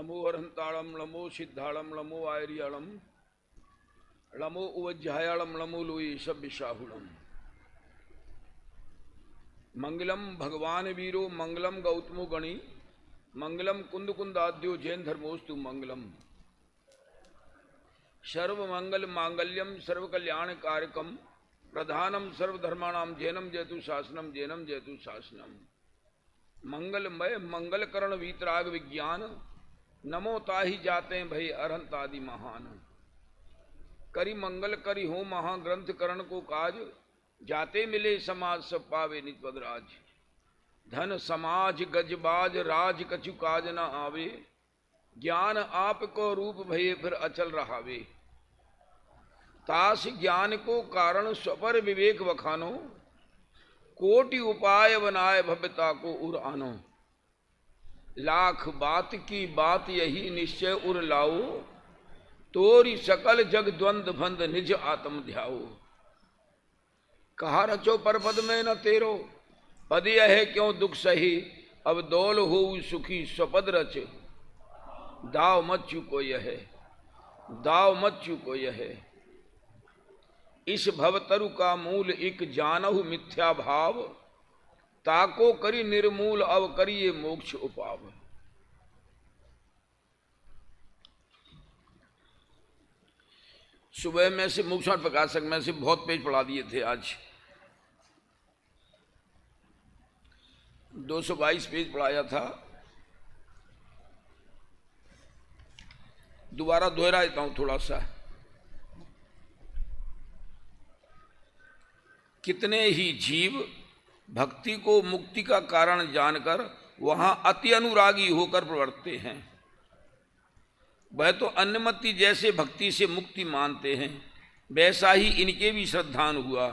नमो अरहंताड़म नमो सिद्धाड़म नमो आयरियाड़म नमो उवज्जायाड़म नमो लोई शब्बिशाहुड़म। मंगलम भगवान वीरो मंगलम गौतमो गणी मंगलम कुंद कुंदाद्यो जैन धर्मोस्तु मंगलम। सर्वमंगल मांगल्यम सर्वकल्याण कारकम प्रधानम सर्वधर्माणाम जैनम जयतु शासनम जैनम जयतु शासनम। मंगलमय मंगलकरण वीतराग विज्ञान नमो ताहि जाते भई अरहंतादि महान। करी मंगल करी हो महाग्रंथ करण को काज जाते मिले समाज सब पावे निज पदराज। धन समाज गजबाज राज कछु काज न आवे ज्ञान आप को रूप भये फिर अचल रहावे। तास ज्ञान को कारण स्वपर विवेक वखानो कोटि उपाय बनाए भव्यता को उर आनो। लाख बात की बात यही निश्चय उर लाओ तोरी सकल जग द्वंद भंद निज आत्म ध्याओ। कहा रचो पर पद में न तेरो पद यह क्यों दुख सही अब दौल हो सुखी स्वपद रच। दाव मत चुको यह दाव मत चुको यह। इस भवतरु का मूल एक जानहु मिथ्या भाव ताको करी निर्मूल अव करिए मोक्ष उपाव। सुबह में से मुक्ष्ण प्रकाशक में से बहुत पेज पढ़ा दिए थे। आज 222 पेज पढ़ाया था। दोबारा दोहरा देता हूं थोड़ा सा। कितने ही जीव भक्ति को मुक्ति का कारण जानकर वहां अति अनुरागी होकर प्रवर्तते हैं। वह तो अन्नमति जैसे भक्ति से मुक्ति मानते हैं वैसा ही इनके भी श्रद्धान हुआ।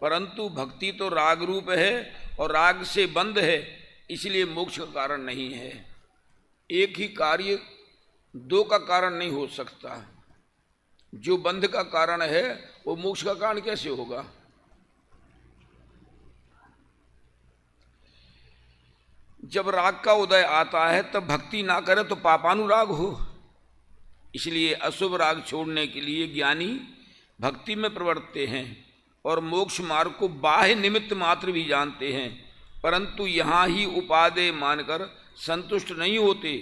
परंतु भक्ति तो राग रूप है और राग से बंध है इसलिए मोक्ष का कारण नहीं है। एक ही कार्य दो का कारण नहीं हो सकता। जो बंध का कारण है वो मोक्ष का कारण कैसे होगा। जब राग का उदय आता है तब भक्ति ना करे तो पापानुराग हो। इसलिए अशुभ राग छोड़ने के लिए ज्ञानी भक्ति में प्रवर्तते हैं और मोक्ष मार्ग को बाह्य निमित्त मात्र भी जानते हैं। परंतु यहाँ ही उपादेय मानकर संतुष्ट नहीं होते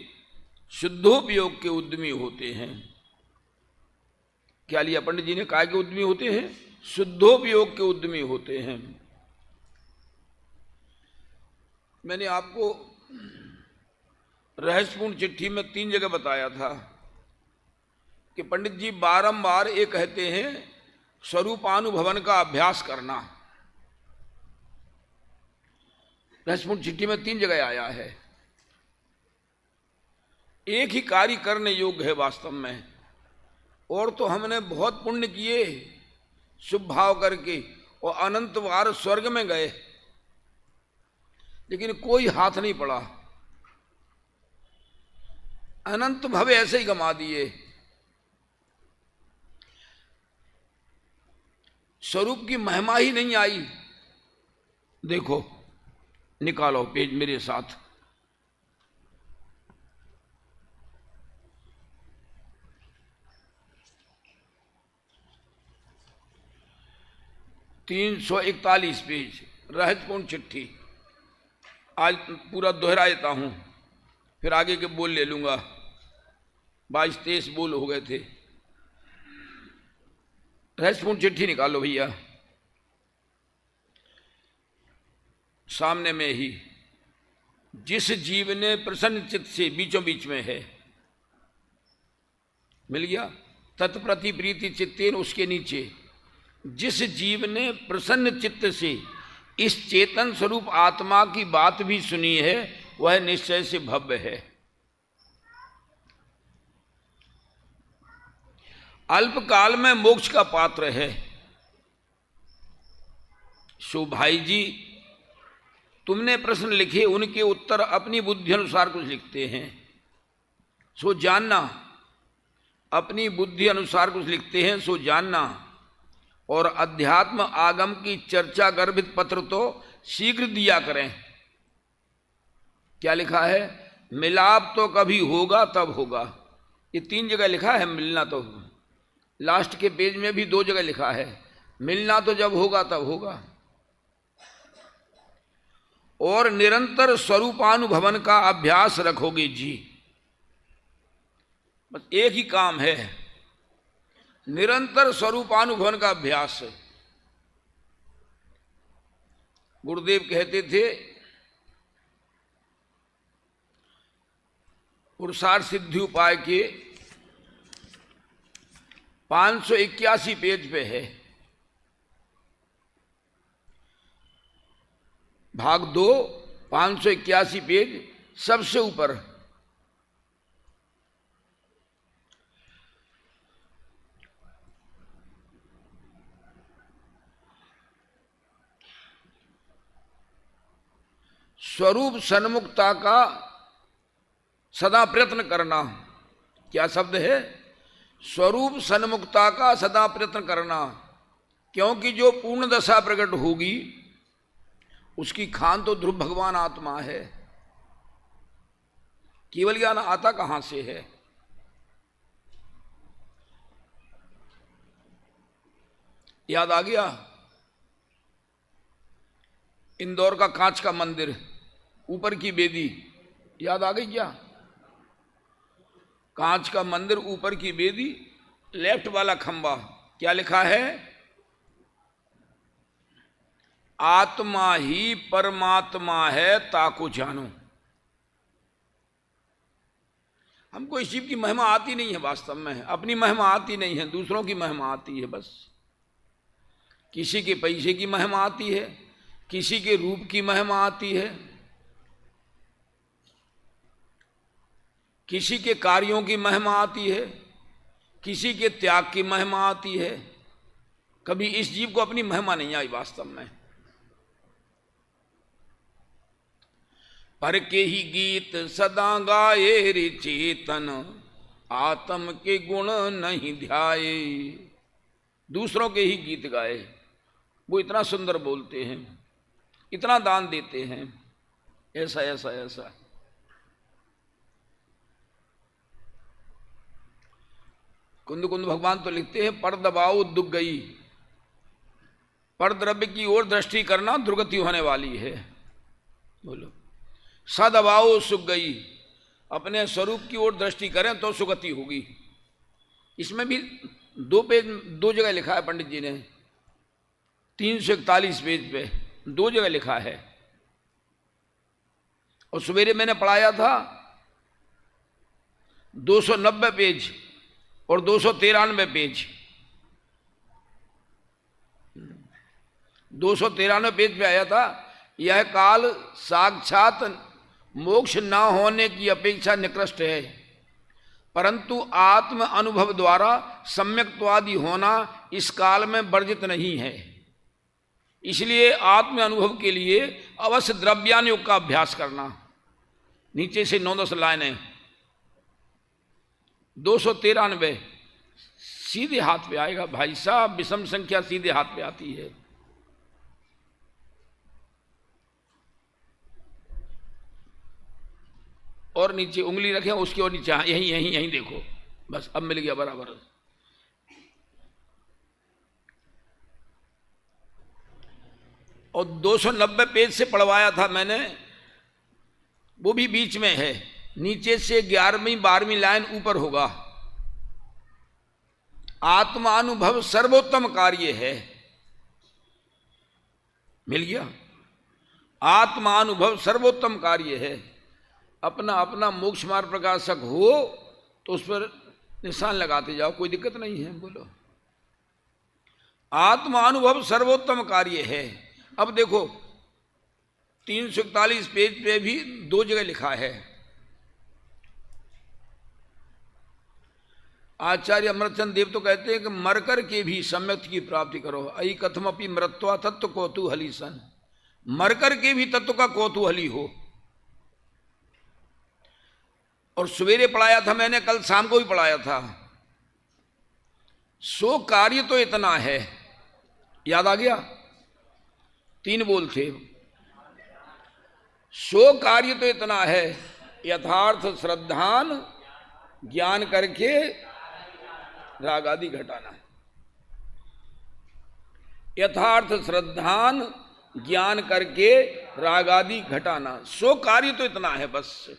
शुद्धोपयोग के उद्यमी होते हैं। क्या लिया पंडित जी ने कहा कि उद्यमी होते हैं शुद्धोपयोग के उद्यमी होते हैं। मैंने आपको रहस्यपूर्ण चिट्ठी में 3 जगह बताया था कि पंडित जी बारंबार ये कहते हैं स्वरूपानुभवन का अभ्यास करना। रहस्यपूर्ण चिट्ठी में 3 जगह आया है। एक ही कार्य करने योग्य है वास्तव में। और तो हमने बहुत पुण्य किए शुभ भाव करके और अनंत बार स्वर्ग में गए लेकिन कोई हाथ नहीं पड़ा। अनंत भव ऐसे ही गंवा दिए। स्वरूप की महिमा ही नहीं आई। देखो निकालो पेज मेरे साथ। (341) पेज रहस्यपूर्ण चिट्ठी। आज पूरा दोहरा देता हूं फिर आगे के बोल ले लूंगा। 22-23 बोल हो गए थे। रहस्यपूर्ण चिट्ठी निकालो भैया सामने में ही। जिस जीव ने प्रसन्न चित्त से बीचों बीच में है मिल गया तत्प्रति प्रीति चित्तेन उसके नीचे। जिस जीव ने प्रसन्न चित्त से इस चेतन स्वरूप आत्मा की बात भी सुनी है वह निश्चय से भव्य है। अल्पकाल में मोक्ष का पात्र है। सो भाई जी तुमने प्रश्न लिखे उनके उत्तर अपनी बुद्धि अनुसार कुछ लिखते हैं। सो जानना अपनी बुद्धि अनुसार कुछ लिखते हैं सो जानना। और अध्यात्म आगम की चर्चा गर्भित पत्र तो शीघ्र दिया करें। क्या लिखा है मिलाप तो कभी होगा तब होगा, ये 3 जगह लिखा है मिलना तो। लास्ट के पेज में भी 2 जगह लिखा है मिलना तो जब होगा तब होगा। और निरंतर स्वरूपानुभवन का अभ्यास रखोगे जी। बस एक ही काम है, निरंतर स्वरूपानुभवन का अभ्यास है। गुरुदेव कहते थे पुरुषार्थ सिद्धि उपाय के 581 पेज पे है, भाग 2 581 पेज सबसे ऊपर। स्वरूप सन्मुखता का सदा प्रयत्न करना। क्या शब्द है? स्वरूप सन्मुखता का सदा प्रयत्न करना, क्योंकि जो पूर्ण दशा प्रकट होगी उसकी खान तो ध्रुव भगवान आत्मा है। केवल ज्ञान आता कहां से है? याद आ गया? इंदौर का कांच का मंदिर, ऊपर की बेदी, याद आ गई क्या? कांच का मंदिर, ऊपर की बेदी, लेफ्ट वाला खंबा, क्या लिखा है? आत्मा ही परमात्मा है ताको जानो। हमको इस जीव की महिमा आती नहीं है, वास्तव में अपनी महिमा आती नहीं है, दूसरों की महिमा आती है। बस किसी के पैसे की महिमा आती है, किसी के रूप की महिमा आती है, किसी के कार्यों की महिमा आती है, किसी के त्याग की महिमा आती है। कभी इस जीव को अपनी महिमा नहीं आई वास्तव में। पर के ही गीत सदा गाए रे चेतन, आत्म के गुण नहीं ध्याए। दूसरों के ही गीत गाए, वो इतना सुंदर बोलते हैं, इतना दान देते हैं, ऐसा ऐसा ऐसा। कुंद कुंद भगवान तो लिखते हैं, पर दबाओ दुख गई, पर द्रव्य की ओर दृष्टि करना दुर्गति होने वाली है। बोलो, सदबाओ सुख गई, अपने स्वरूप की ओर दृष्टि करें तो सुगति होगी। इसमें भी 2 जगह लिखा है पंडित जी ने, 341 पेज पे 2 जगह लिखा है। और सवेरे मैंने पढ़ाया था 290 पेज और 293 पेज। 293 पेज पे आया था, यह काल साक्षात मोक्ष न होने की अपेक्षा निकृष्ट है, परंतु आत्म अनुभव द्वारा सम्यक्त्वादि होना इस काल में वर्जित नहीं है। इसलिए आत्म अनुभव के लिए अवश्य द्रव्यान योग का अभ्यास करना। नीचे से 9-10 लाइनें, 293 सीधे हाथ पे आएगा भाई साहब, विषम संख्या सीधे हाथ पे आती है। और नीचे उंगली रखें उसकी और नीचे, यहीं यहीं यहीं देखो, बस अब मिल गया बराबर। और 290 पेज से पढ़वाया था मैंने, वो भी बीच में है, नीचे से 11वीं 12वीं लाइन ऊपर होगा। आत्मानुभव सर्वोत्तम कार्य है, मिल गया? आत्मानुभव सर्वोत्तम कार्य है। अपना अपना मोक्ष मार्ग प्रकाशक हो तो उस पर निशान लगाते जाओ, कोई दिक्कत नहीं है। बोलो, आत्मानुभव सर्वोत्तम कार्य है। अब देखो 341 पेज पे भी 2 जगह लिखा है। आचार्य अमृतचंद देव तो कहते हैं कि मरकर के भी सम्यक की प्राप्ति करो। अई कथमपि मृत्वा तत्व कौतूहली सन, मरकर के भी तत्व का कौतूहली हो। और सवेरे पढ़ाया था मैंने, कल शाम को भी पढ़ाया था, सो कार्य तो इतना है, याद आ गया? 3 बोल थे, सो कार्य तो इतना है यथार्थ श्रद्धान ज्ञान करके राग आदि घटाना। यथार्थ श्रद्धान ज्ञान करके राग आदि घटाना, सो कार्य तो इतना है बस।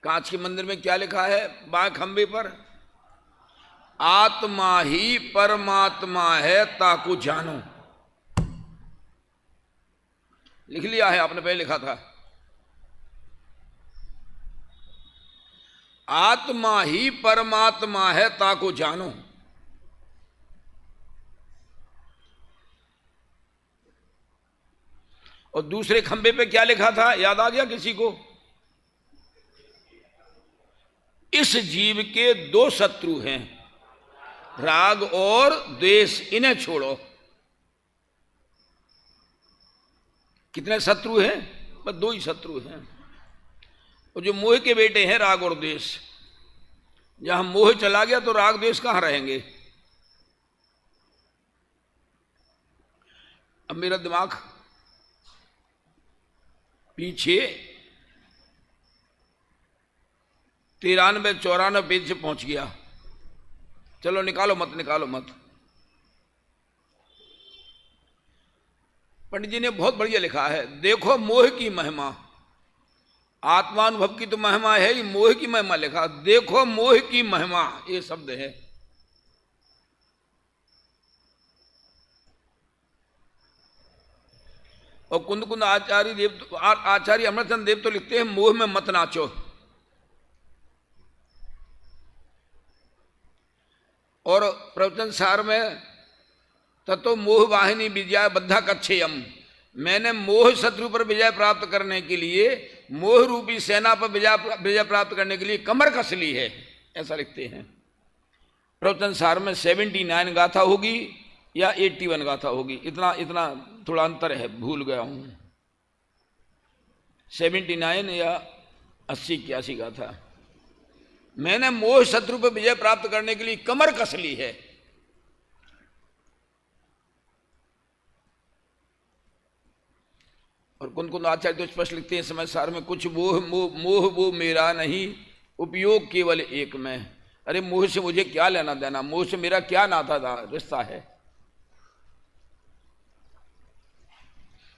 कांच के मंदिर में क्या लिखा है बाएं खंबे पर? आत्मा ही परमात्मा है ताकू जानो। लिख लिया है आपने, पहले लिखा था। आत्मा ही परमात्मा है ताकू जानो। और दूसरे खंबे पे क्या लिखा था, याद आ गया किसी को? इस जीव के दो शत्रु हैं, राग और द्वेष, इन्हें छोड़ो। कितने शत्रु हैं? बस दो ही शत्रु हैं। और जो मोह के बेटे हैं राग और द्वेष, जहां मोह चला गया तो राग द्वेष कहां रहेंगे? अब मेरा दिमाग पीछे 93-94 पेज से पहुंच गया। चलो निकालो मत, निकालो मत। पंडित जी ने बहुत बढ़िया लिखा है, देखो मोह की महिमा। आत्मानुभव की तो महिमा है ही, मोह की महिमा लिखा, देखो मोह की महिमा, ये शब्द है। और कुंद कुंद आचार्य अमृतचंद देव तो लिखते हैं, मोह में मत नाचो। और प्रवचन सार में ततो मोह वाहिनी विजय बद्धा कच्छेयम, मैंने मोह शत्रु पर विजय प्राप्त करने के लिए, मोह रूपी सेना पर विजय प्राप्त करने के लिए कमर कस ली है, ऐसा लिखते हैं। प्रवचन सार में 79 गाथा होगी या 81 गाथा होगी, इतना इतना थोड़ा अंतर है, भूल गया हूं। 79 या 80-81 गाथा। मैंने मोह शत्रु पर विजय प्राप्त करने के लिए कमर कस ली है। और कुंद कुंद आचार्य तो स्पष्ट लिखते हैं समय सार में, कुछ मोह वो मेरा नहीं, उपयोग केवल एक में। अरे मोह से मुझे क्या लेना देना, मोह से मेरा क्या नाता रिश्ता है?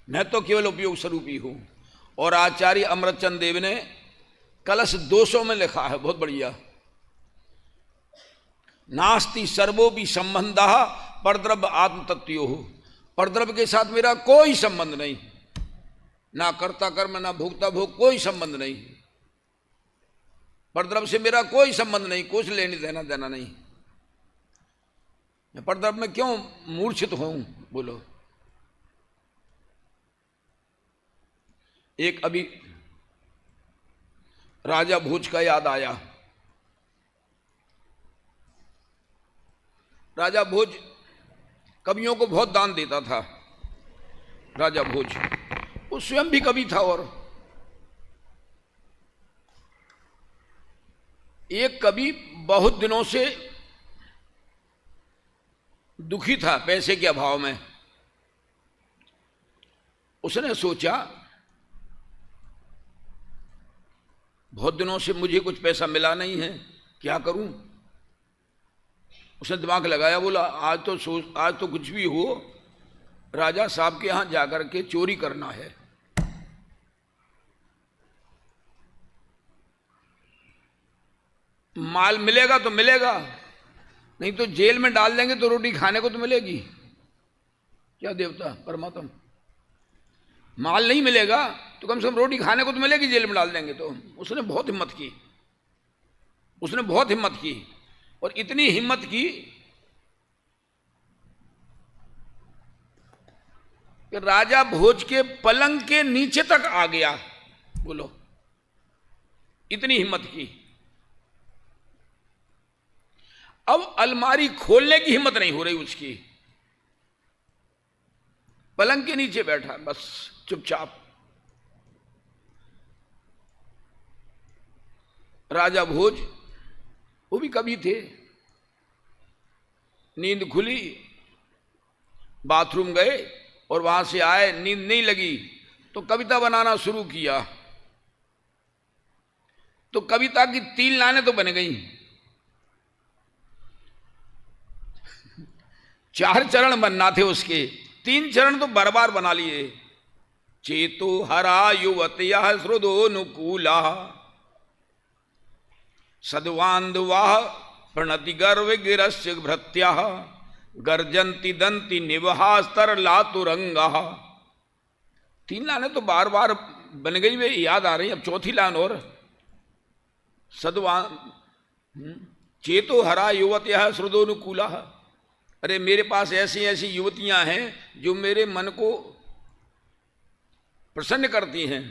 मैं तो केवल उपयोग स्वरूप ही हूं। और आचार्य अमृतचंद देव ने कलश 200 में लिखा है, बहुत बढ़िया, नास्ति सर्वोपि संबंधः परद्रव्य आत्म तत्त्वयो। परद्रव्य के साथ मेरा कोई संबंध नहीं, ना कर्ता कर्म ना भोक्ता भोग, कोई संबंध नहीं। परद्रव्य से मेरा कोई संबंध नहीं, कुछ लेने देना देना नहीं। मैं परद्रव्य में क्यों मूर्छित हूं बोलो? एक अभी राजा भोज का याद आया। राजा भोज कवियों को बहुत दान देता था। राजा भोज वो स्वयं भी कवि था। और एक कवि बहुत दिनों से दुखी था पैसे के अभाव में। उसने सोचा बहुत दिनों से मुझे कुछ पैसा मिला नहीं है, क्या करूं? उसने दिमाग लगाया, बोला आज तो कुछ भी हो, राजा साहब के यहां जाकर के चोरी करना है। माल मिलेगा तो मिलेगा, नहीं तो जेल में डाल देंगे तो रोटी खाने को तो मिलेगी। क्या देवता परमात्मा, माल नहीं मिलेगा तो कम से कम रोटी खाने को तो मिलेगी, जेल में डाल देंगे तो। उसने बहुत हिम्मत की, उसने बहुत हिम्मत की। और इतनी हिम्मत की कि राजा भोज के पलंग के नीचे तक आ गया। बोलो, इतनी हिम्मत की। अब अलमारी खोलने की हिम्मत नहीं हो रही उसकी, पलंग के नीचे बैठा बस चुपचाप। राजा भोज वो भी कवि थे। नींद खुली, बाथरूम गए और वहां से आए, नींद नहीं लगी तो कविता बनाना शुरू किया, तो कविता की 3 लाइनें तो बन गई, 4 चरण बनना थे उसके, 3 चरण तो बार बार बना लिए। चेतो हरा युवतिया हृदोनुकूला सद्वान्धवाः प्रणति गर्व गिरस्य भृत्याः गर्जन्ति दंति निवहास्तरला तुरंगा। 3 लाइनें तो बार बार बन गई, वे याद आ रही। अब 4थी लाइन और, चेतो हरा युवतिया हृदोनुकूला। अरे मेरे पास ऐसी ऐसी युवतियां हैं जो मेरे मन को प्रसन्न करती हैं।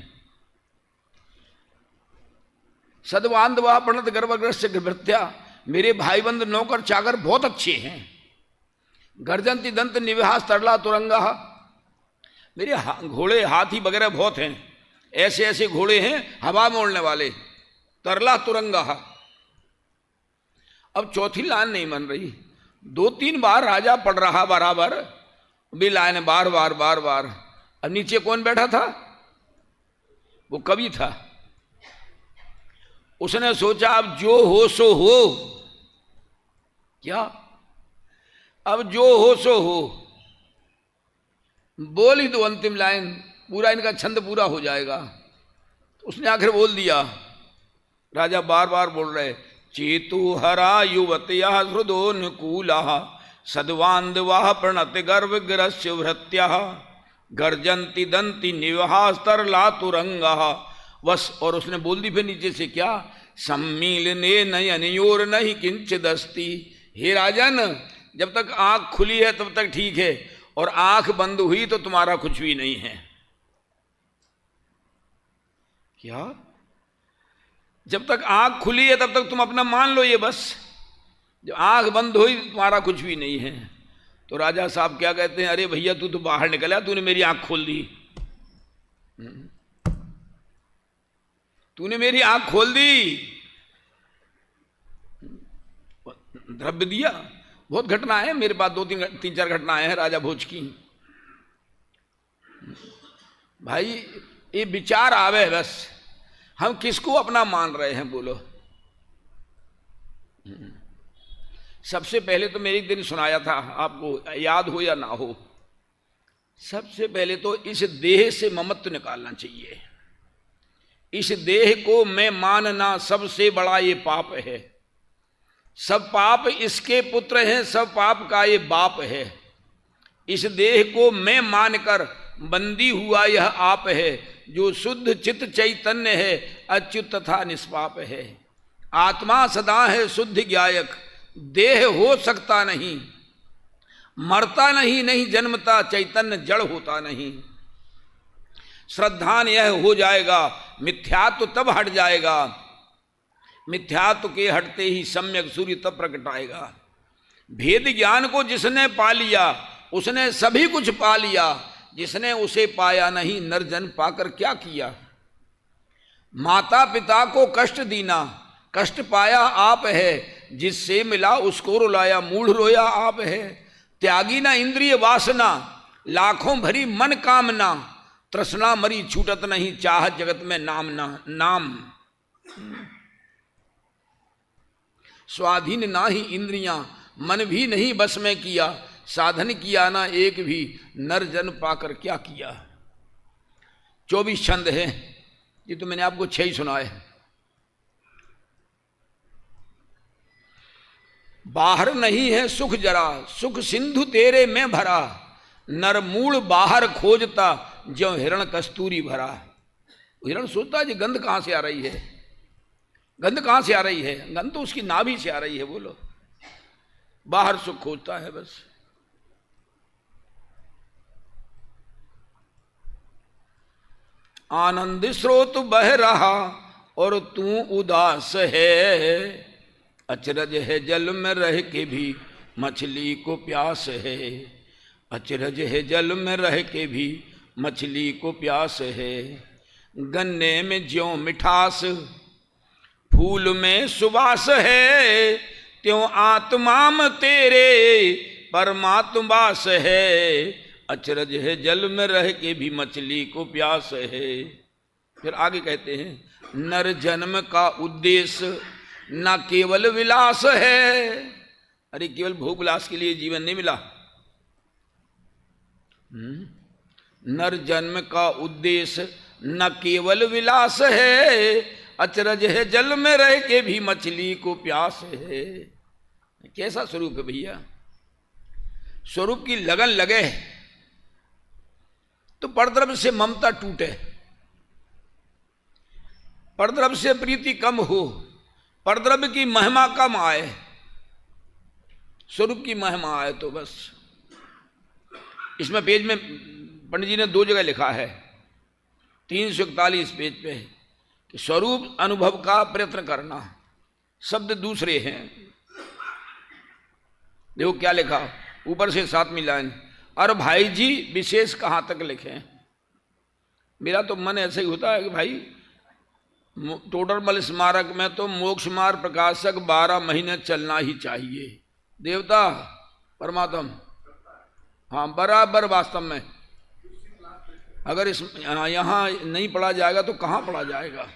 सद्वान्धवाः प्रणत गर्भग्रस्य भृत्या, मेरे भाई बंद नौकर चाकर बहुत अच्छे हैं। गर्जन्ति दंत निवहास तरला तुरंगा, मेरे घोड़े हाथी वगैरह बहुत हैं, ऐसे ऐसे घोड़े हैं हवा में उड़ने वाले, तरला तुरंगा। अब 4थी लाइन नहीं बन रही, 2-3 बार राजा पढ़ रहा बराबर, भी लाइन बार बार बार बार। अब नीचे कौन बैठा था? वो कवि था। उसने सोचा अब जो हो सो हो। क्या? अब जो हो सो हो, बोल ही दो अंतिम लाइन, पूरा इनका छंद पूरा हो जाएगा। उसने आखिर बोल दिया, राजा बार बार बोल रहे, चेतु हरा युवतिया हृदोनुकूला सद्वान्धवाः प्रणति गर्भ गिरस्य भृत्याः गर्जन्ति दंति निवहास्तरला तुरंगा। बस, और उसने बोल दी फिर नीचे से, क्या? सम्मीलने नयनयोर नहीं किंचिदस्ति। हे राजन, जब तक आंख खुली है तब तक ठीक है, और आंख बंद हुई तो तुम्हारा कुछ भी नहीं है। क्या? जब तक आंख खुली है तब तक तुम अपना मान लो ये, बस जब आंख बंद हुई तुम्हारा कुछ भी नहीं है। तो राजा साहब क्या कहते हैं, अरे भैया तू तो बाहर निकला, तूने मेरी आंख खोल दी, तूने मेरी आंख खोल दी, द्रव्य दिया। बहुत घटना है मेरे पास, 2-3-4 घटनाएं हैं राजा भोज की। भाई ये विचार आवे, बस हम किसको अपना मान रहे हैं बोलो। सबसे पहले तो मैं एक दिन सुनाया था आपको, याद हो या ना हो, सबसे पहले तो इस देह से ममत्व निकालना चाहिए। इस देह को मैं मानना सबसे बड़ा ये पाप है। सब पाप इसके पुत्र हैं, सब पाप का ये बाप है। इस देह को मैं मानकर बंदी हुआ यह आप है, जो शुद्ध चित्त चैतन्य है, अच्युत तथा निष्पाप है। आत्मा सदा है शुद्ध ज्ञायक, देह हो सकता नहीं, मरता नहीं, नहीं जन्मता, चैतन्य जड़ होता नहीं। श्रद्धान यह हो जाएगा, मिथ्यात्व तब हट जाएगा, मिथ्यात्व के हटते ही सम्यक सूर्य तब प्रकटाएगा। भेद ज्ञान को जिसने पा लिया उसने सभी कुछ पा लिया, जिसने उसे पाया नहीं निर्जन पाकर क्या किया। माता पिता को कष्ट दीना, कष्ट पाया आप है, जिससे मिला उसको रुलाया, मूढ़ रोया आप है। त्यागी ना इंद्रिय वासना, लाखों भरी मन कामना, तृष्णा मरी छूटत नहीं, चाह जगत में नाम ना नाम। स्वाधीन ना ही इंद्रियां, मन भी नहीं बस में किया, साधन किया ना एक भी, नर जन पाकर क्या किया। 24 छंद है, ये तो मैंने आपको 6 ही सुनाए। बाहर नहीं है सुख जरा, सुख सिंधु तेरे में भरा, नर मूल बाहर खोजता, ज्यों हिरण कस्तूरी भरा। हिरण सोचता है जी गंध कहां से आ रही है, गंध कहां से आ रही है, गंध तो उसकी नाभि से आ रही है। बोलो, बाहर सुख खोजता है बस। आनंद स्रोत बह रहा और तू उदास है, अचरज है जल में रह के भी मछली को प्यास है। अचरज है जल में रह के भी मछली को प्यास है। गन्ने में ज्यों मिठास फूल में सुबास है, त्यों आत्मा में तेरे परमात्मा वास है। अचरज है जल में रह के भी मछली को प्यास है। फिर आगे कहते हैं, नर जन्म का उद्देश्य न केवल विलास है। अरे केवल भोग विलास के लिए जीवन नहीं मिला। नर जन्म का उद्देश्य न केवल विलास है, अचरज है जल में रह के भी मछली को प्यास है। कैसा स्वरूप है भैया। स्वरूप की लगन लगे तो परद्रव्य से ममता टूटे, परद्रव्य से प्रीति कम हो, परद्रव्य की महिमा कम आए, स्वरूप की महिमा आए तो बस। इसमें पेज में पंडित जी ने 2 जगह लिखा है, 341 पेज पे, कि स्वरूप अनुभव का प्रयत्न करना। शब्द दूसरे हैं। देखो क्या लिखा ऊपर से 7वीं लाइन, और भाई जी विशेष कहाँ तक लिखें। मेरा तो मन ऐसा ही होता है कि भाई टोडरमल स्मारक में तो मोक्ष मार्ग प्रकाशक 12 महीने चलना ही चाहिए। देवता परमात्मा, हाँ बराबर। वास्तव में अगर इस यहाँ नहीं पढ़ा जाएगा तो कहाँ पढ़ा जाएगा।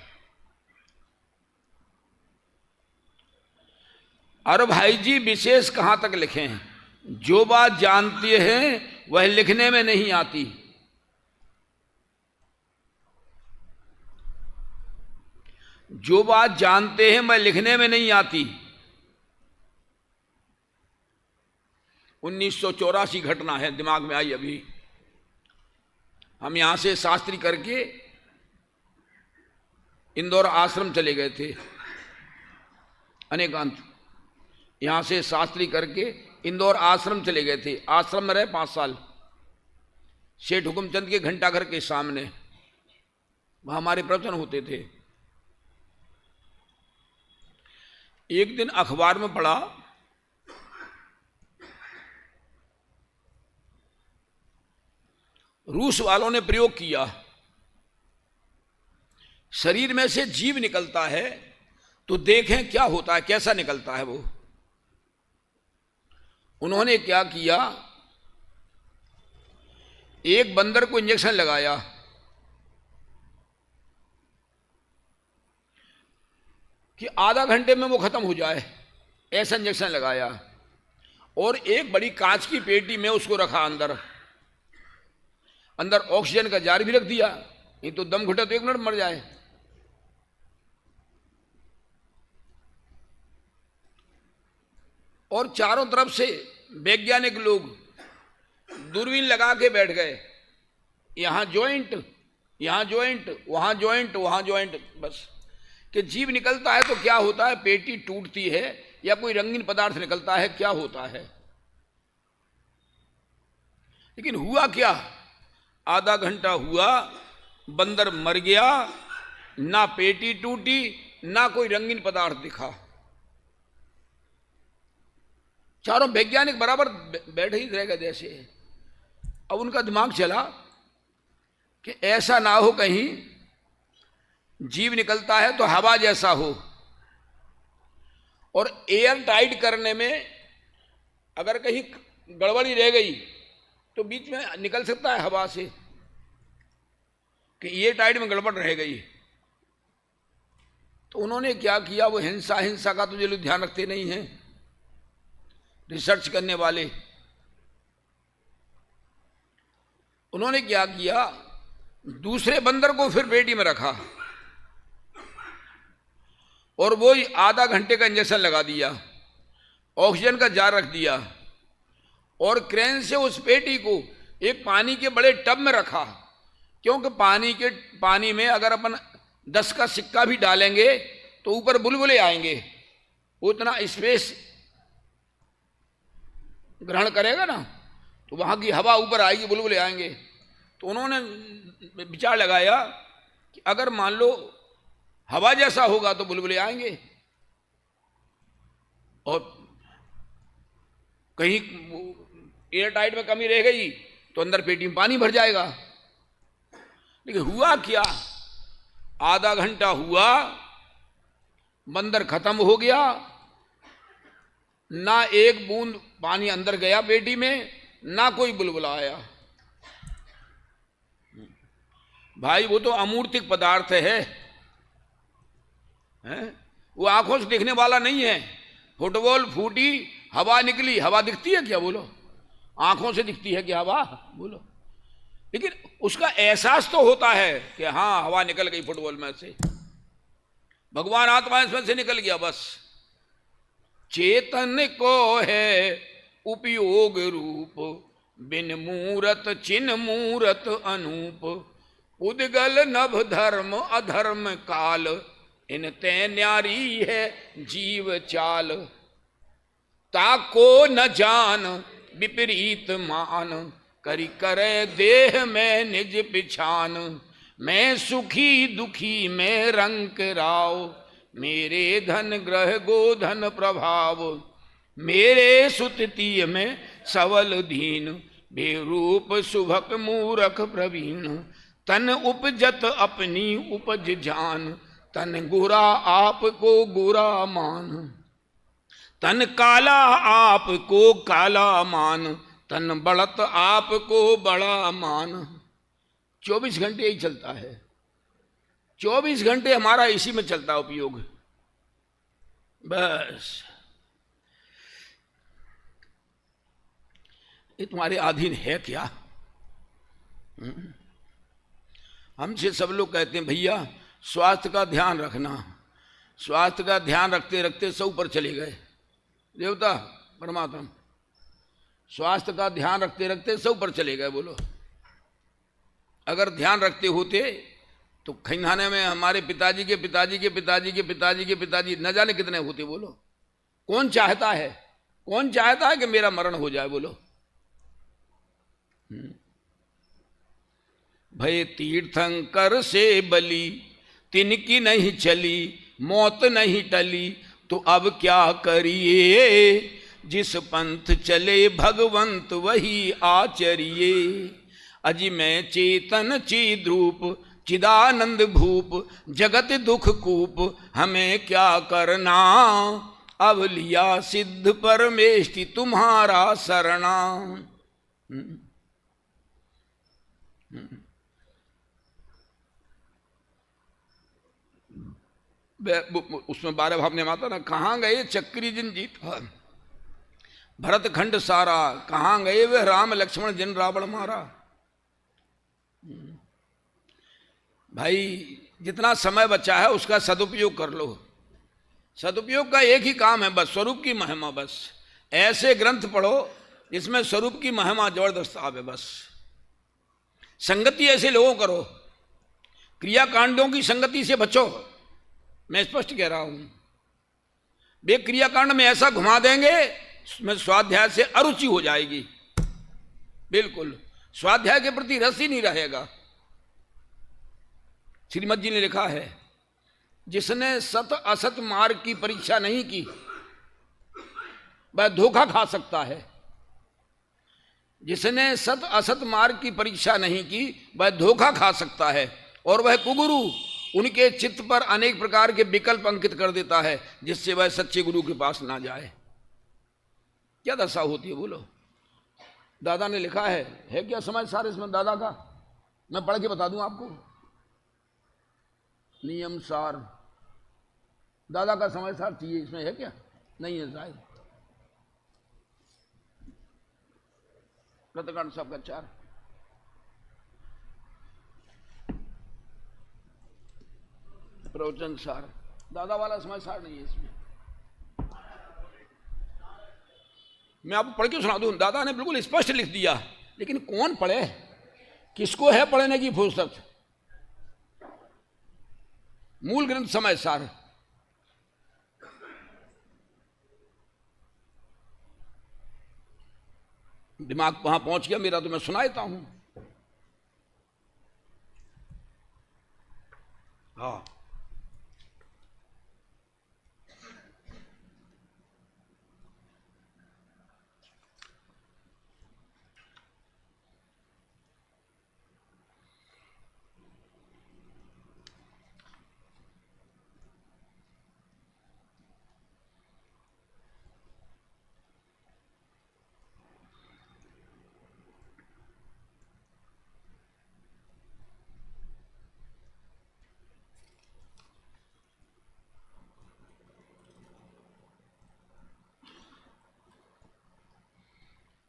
अरे भाई जी विशेष कहाँ तक लिखें। जो बात जानती हैं वह लिखने में नहीं आती। जो बात जानते हैं वह लिखने में नहीं आती। 1984 घटना है, दिमाग में आई अभी। हम यहां से शास्त्री करके इंदौर आश्रम चले गए थे, अनेकांत। यहां से शास्त्री करके इंदौर आश्रम चले गए थे। आश्रम में रहे 5 साल, सेठ हुकुमचंद के घंटाघर के सामने। वहां हमारे प्रवचन होते थे। एक दिन अखबार में पढ़ा, रूस वालों ने प्रयोग किया, शरीर में से जीव निकलता है तो देखें क्या होता है, कैसा निकलता है वो। उन्होंने क्या किया, एक बंदर को इंजेक्शन लगाया, कि आधा घंटे में वो खत्म हो जाए, ऐसा इंजेक्शन लगाया। और एक बड़ी कांच की पेटी में उसको रखा, अंदर ऑक्सीजन का जार भी रख दिया। ये तो दम घुटे तो 1 मिनट मर जाए। और चारों तरफ से वैज्ञानिक लोग दूरबीन लगा के बैठ गए, यहां जॉइंट, यहां जॉइंट, वहां जॉइंट, वहां जॉइंट, बस। कि जीव निकलता है तो क्या होता है, पेटी टूटती है या कोई रंगीन पदार्थ निकलता है, क्या होता है। लेकिन हुआ क्या, आधा घंटा हुआ, बंदर मर गया, ना पेटी टूटी, ना कोई रंगीन पदार्थ दिखा। चारों वैज्ञानिक बराबर बैठे ही रहेगा जैसे। अब उनका दिमाग चला कि ऐसा ना हो कहीं जीव निकलता है तो हवा जैसा हो, और एयर टाइट करने में अगर कहीं गड़बड़ी रह गई तो बीच में निकल सकता है हवा से, कि एयर टाइट में गड़बड़ रह गई। तो उन्होंने क्या किया, वो हिंसा का तो ये लोग ध्यान रखते नहीं हैं, रिसर्च करने वाले। उन्होंने क्या किया, दूसरे बंदर को फिर पेटी में रखा और वो आधा घंटे का इंजेक्शन लगा दिया, ऑक्सीजन का जार रख दिया, और क्रेन से उस पेटी को एक पानी के बड़े टब में रखा। क्योंकि पानी में अगर अपन 10 का सिक्का भी डालेंगे तो ऊपर बुलबुले आएंगे, उतना स्पेस ग्रहण करेगा ना, तो वहां की हवा ऊपर आएगी, बुलबुले आएंगे। तो उन्होंने विचार लगाया कि अगर मान लो हवा जैसा होगा तो बुलबुले आएंगे, और कहीं एयर टाइट में कमी रह गई तो अंदर पेटी में पानी भर जाएगा। लेकिन हुआ क्या, आधा घंटा हुआ, बंदर खत्म हो गया, ना एक बूंद पानी अंदर गया पेटी में, ना कोई बुलबुला आया। भाई वो तो अमूर्तिक पदार्थ है? वो आंखों से दिखने वाला नहीं है। फुटबॉल फूटी, हवा निकली, हवा दिखती है क्या? बोलो। आंखों से दिखती है क्या हवा? बोलो। लेकिन उसका एहसास तो होता है कि हाँ हवा निकल गई फुटबॉल में से, भगवान आत्मा इसमें से निकल गया, बस। चेतन को है उपयोग रूप, बिन मूरत चिन्ह मूरत अनूप। उदगल नभ धर्म अधर्म काल, इन ते न्यारी है जीव चाल। ताको न जान विपरीत मान, करी करे देह में निज पिछान। मैं सुखी दुखी में रंग राव, मेरे धन ग्रह गोधन प्रभाव। मेरे सुततीय में सवल दीन, बेरूप सुभक मूरख प्रवीण। तन उपजत अपनी उपज जान, तन गुरा आप को गुरा मान। तन काला आप को काला मान, तन बढ़त आप को बड़ा मान। 24 घंटे यही चलता है, 24 घंटे हमारा इसी में चलता है उपयोग, बस। ये तुम्हारे अधीन है क्या? हमसे सब लोग कहते हैं भैया स्वास्थ्य का ध्यान रखना। स्वास्थ्य का ध्यान रखते रखते सब ऊपर चले गए, देवता परमात्मा। स्वास्थ्य का ध्यान रखते रखते सब ऊपर चले गए। बोलो, अगर ध्यान रखते होते तो खैनाने में हमारे पिताजी के पिताजी के पिताजी के पिताजी के पिताजी न जाने कितने होते। बोलो, कौन चाहता है, कौन चाहता है कि मेरा मरण हो जाए? बोलो। भय तीर्थंकर से बली, तिनकी नहीं चली, मौत नहीं टली, तो अब क्या करिए? जिस पंथ चले भगवंत वही आचरिए। अजि मैं चेतन चिद्रूप, चिदानंद भूप, जगत दुख कूप, हमें क्या करना? अब लिया सिद्ध परमेष्टि तुम्हारा शरणा। उसमें 12 भाव ने माता ना, कहाँ गए चक्री जिन जीत भरत खंड सारा, कहाँ गए वे राम लक्ष्मण जिन रावण मारा। भाई जितना समय बचा है उसका सदुपयोग कर लो। सदुपयोग का एक ही काम है बस, स्वरूप की महिमा। बस ऐसे ग्रंथ पढ़ो जिसमें स्वरूप की महिमा जबरदस्त आवे। बस संगति ऐसे लोगों करो, क्रियाकांडों की संगति से बचो। मैं स्पष्ट कह रहा हूं, वे क्रियाकांड में ऐसा घुमा देंगे उसमें स्वाध्याय से अरुचि हो जाएगी। बिल्कुल स्वाध्याय के प्रति रस ही नहीं रहेगा। श्रीमद जी ने लिखा है, जिसने सत असत मार्ग की परीक्षा नहीं की वह धोखा खा सकता है। जिसने सत असत मार्ग की परीक्षा नहीं की वह धोखा खा सकता है, और वह कुगुरु उनके चित्त पर अनेक प्रकार के विकल्प अंकित कर देता है जिससे वह सच्चे गुरु के पास ना जाए। क्या दशा होती है? बोलो। दादा ने लिखा है क्या समझ सारे इसमें दादा का? मैं पढ़ के बता दूं आपको नियम सार। दादा का समझ सार चाहिए, इसमें है क्या? नहीं है शायद। प्रतकांड सबका 4 प्रवचन सार, दादा वाला समय सार नहीं है इसमें। मैं आपको पढ़ के सुना दूं, दादा ने बिल्कुल स्पष्ट लिख दिया, लेकिन कौन पढ़े? किसको है पढ़ने की फुर्सत? मूल ग्रंथ समय सार। दिमाग वहां पहुंच गया मेरा तो मैं सुना देता हूं। हाँ,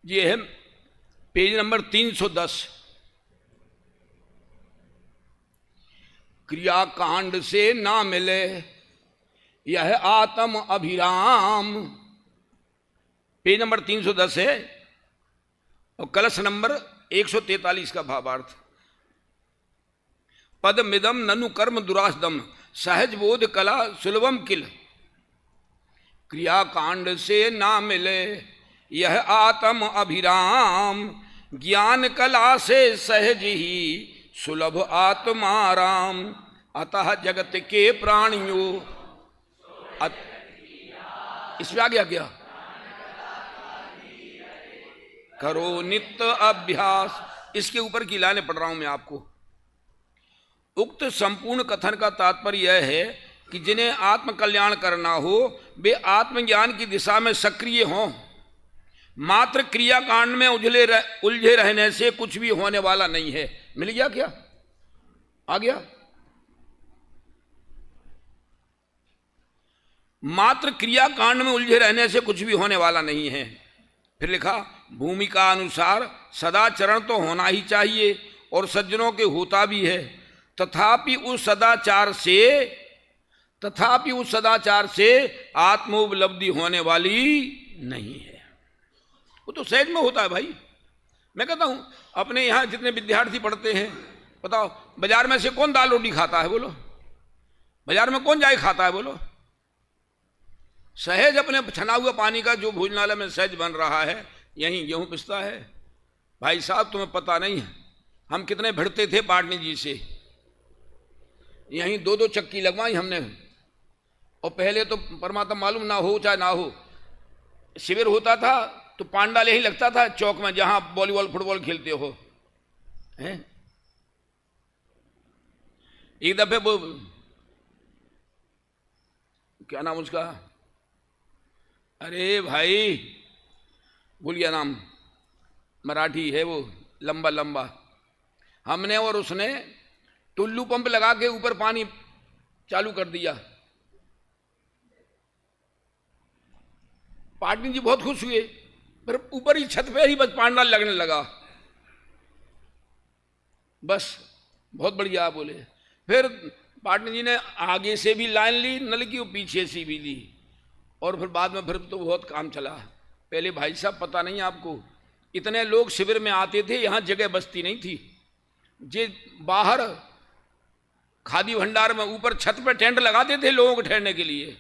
ये है पेज नंबर 310। क्रियाकांड से ना मिले यह आत्म अभिराम, पेज नंबर 310 है और कलश नंबर 143 का भावार्थ। पदमिदम ननु कर्म दुरासदम सहज बोध कला सुलभम किल। क्रियाकांड से ना मिले यह आत्म अभिराम, ज्ञान कला से सहज ही सुलभ आत्माराम। अतः जगत के प्राणियों इसमें आ गया क्या, करो नित्य अभ्यास। इसके ऊपर की लाइनें पढ़ रहा हूं मैं आपको। उक्त संपूर्ण कथन का तात्पर्य यह है कि जिन्हें आत्म कल्याण करना हो वे आत्मज्ञान की दिशा में सक्रिय हों। मात्र क्रियाकांड में उलझे रहने से कुछ भी होने वाला नहीं है। मिल गया क्या, आ गया? मात्र क्रियाकांड में उलझे रहने से कुछ भी होने वाला नहीं है। फिर लिखा, भूमिका अनुसार सदाचरण तो होना ही चाहिए और सज्जनों के होता भी है, तथापि उस सदाचार से आत्मोपलब्धि होने वाली नहीं है। वो तो सहज में होता है भाई। मैं कहता हूं अपने यहां जितने विद्यार्थी पढ़ते हैं, बताओ बाजार में से कौन दाल रोटी खाता है? बोलो, बाजार में कौन जाए खाता है? बोलो। सहज अपने छना हुआ पानी का जो भोजनालय में सहज बन रहा है, यहीं गेहूं पिसता है। भाई साहब तुम्हें पता नहीं है, हम कितने भिड़ते थे पाटनी जी से, यहीं 2-2 चक्की लगवाई हमने। और पहले तो परमात्मा मालूम ना हो चाहे ना हो, शिविर होता था तो पांडाल यही लगता था चौक में जहां वॉलीबॉल फुटबॉल खेलते हो हैं। एक दफे वो क्या नाम उसका, अरे भाई भूल गया नाम, मराठी है वो, लंबा लंबा। हमने और उसने टुल्लू पंप लगा के ऊपर पानी चालू कर दिया। पाटनी जी बहुत खुश हुए, पर ऊपर ही छत पे ही बस पांडाल लगने लगा। बस बहुत बढ़िया बोले। फिर पाटनी जी ने आगे से भी लाइन ली नल की और पीछे से भी ली, और फिर बाद में फिर तो बहुत काम चला। पहले भाई साहब पता नहीं आपको, इतने लोग शिविर में आते थे, यहां जगह बस्ती नहीं थी। जे बाहर खादी भंडार में ऊपर छत पर टेंट लगाते थे लोगों को ठहरने के लिए।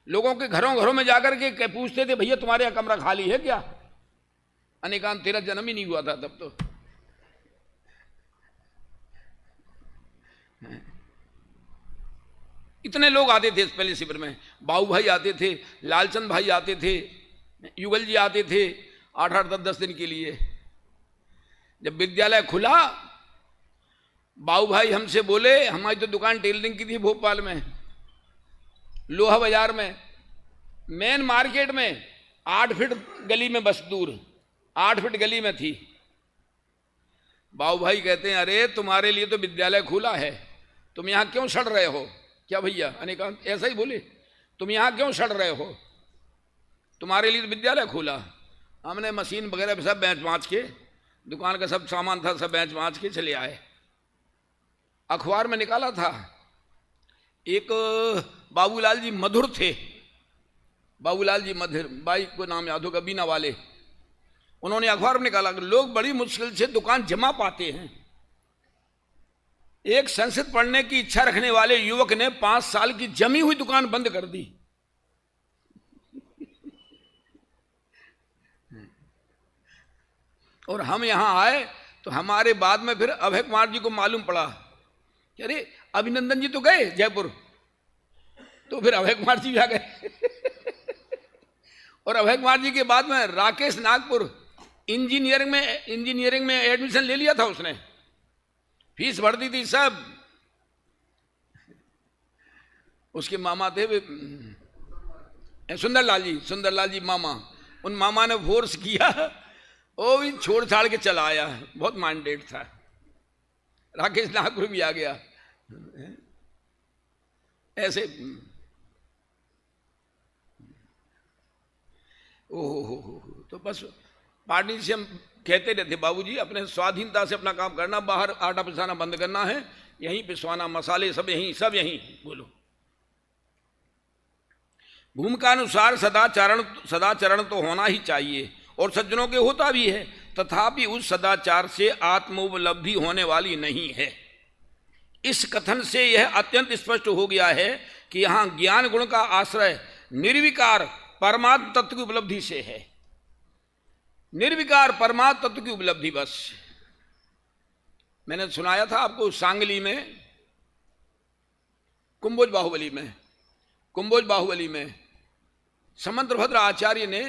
लोगों के घरों में जाकर के पूछते थे, भैया तुम्हारे यहाँ कमरा खाली है क्या? अनेकांत तेरा जन्म ही नहीं हुआ था तब तो। इतने लोग आते थे पहले शिविर में। बाबू भाई आते थे, लालचंद भाई आते थे, युगल जी आते थे 8-8, 10-10 दिन के लिए। जब विद्यालय खुला, बाबू भाई हमसे बोले, हमारी तो दुकान टेलरिंग की थी भोपाल में, लोहा बाजार में, मेन मार्केट में 8 फीट गली में, बस दूर 8 फीट गली में थी। बाबू भाई कहते हैं, अरे तुम्हारे लिए तो विद्यालय खुला है, तुम यहां क्यों सड़ रहे हो? क्या भैया? अनेकांत ऐसा ही बोले, तुम यहां क्यों सड़ रहे हो, तुम्हारे लिए तो विद्यालय खुला। हमने मशीन वगैरह सब बेच बाँच के, दुकान का सब सामान था सब बेच बाँच के चले आए। अखबार में निकाला था, एक बाबूलाल जी मधुर थे, बाबूलाल जी मधुर, बाई को नाम याद होगा, बीना वाले। उन्होंने अखबार में निकाला कि लोग बड़ी मुश्किल से दुकान जमा पाते हैं। एक संस्कृत पढ़ने की इच्छा रखने वाले युवक ने 5 साल की जमी हुई दुकान बंद कर दी। और हम यहां आए तो हमारे बाद में फिर अभय कुमार जी को मालूम पड़ा कि अरे अभिनंदन जी तो गए जयपुर, तो फिर अभय कुमार जी भी आ गए। और अभय कुमार जी के बाद में राकेश नागपुर इंजीनियरिंग में एडमिशन ले लिया था उसने, फीस भर दी थी सब। उसके मामा थे सुंदरलाल जी मामा, उन मामा ने फोर्स किया, वो भी छोड़ छाड़ के चला आया। बहुत माइंडेड था। राकेश नागपुर भी आ गया ऐसे। ओहो तो बस पार्टी से हम कहते रहते बाबूजी अपने स्वाधीनता से अपना काम करना, बाहर आटा पिसाना बंद करना है, यहीं पिसवाना, मसाले सब यहीं, सब यहीं। बोलो भूमिका अनुसार सदाचरण तो होना ही चाहिए और सज्जनों के होता भी है, तथापि उस सदाचार से आत्मोपलब्धि होने वाली नहीं है। इस कथन से यह अत्यंत स्पष्ट हो गया है कि यहाँ ज्ञान गुण का आश्रय निर्विकार परमात्म तत्व की उपलब्धि से है। निर्विकार परमात्म तत्व की उपलब्धि बस। मैंने सुनाया था आपको सांगली में, कुंभोज बाहुबली में समंतभद्र आचार्य ने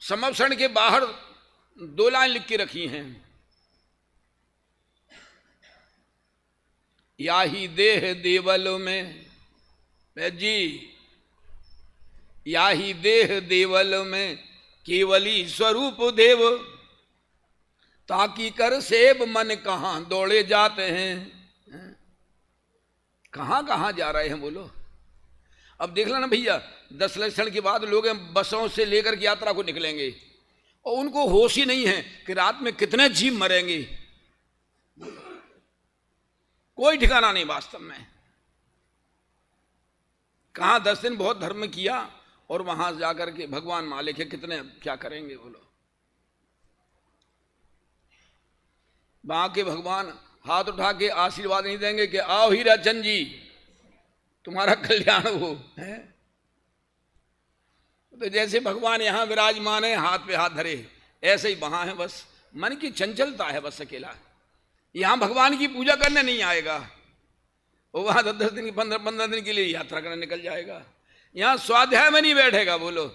समवसरण के बाहर 2 लाइन लिख के रखी हैं। या ही देह देवल में जी, या ही देह देवल में केवली स्वरूप देव, ताकि कर सेब मन कहां दौड़े जाते हैं। कहां कहां जा रहे हैं बोलो। अब देख लेना भैया, 10 लक्षण के बाद लोग बसों से लेकर के यात्रा को निकलेंगे और उनको होश ही नहीं है कि रात में कितने जीव मरेंगे, कोई ठिकाना नहीं वास्तव में। कहां 10 दिन बहुत धर्म किया और वहां जाकर के भगवान मालिक है, कितने क्या करेंगे बोलो। वहां के भगवान हाथ उठा के आशीर्वाद नहीं देंगे कि आओ हीराचंद जी तुम्हारा कल्याण हो है। तो जैसे भगवान यहां विराजमान है, हाथ पे हाथ धरे, ऐसे ही वहां है। बस मन की चंचलता है बस अकेला। यहां भगवान की पूजा करने नहीं आएगा, वो वहां 10 दिन 15 दिन के लिए यात्रा करने निकल जाएगा। यहां स्वाध्याय में नहीं बैठेगा, बोलो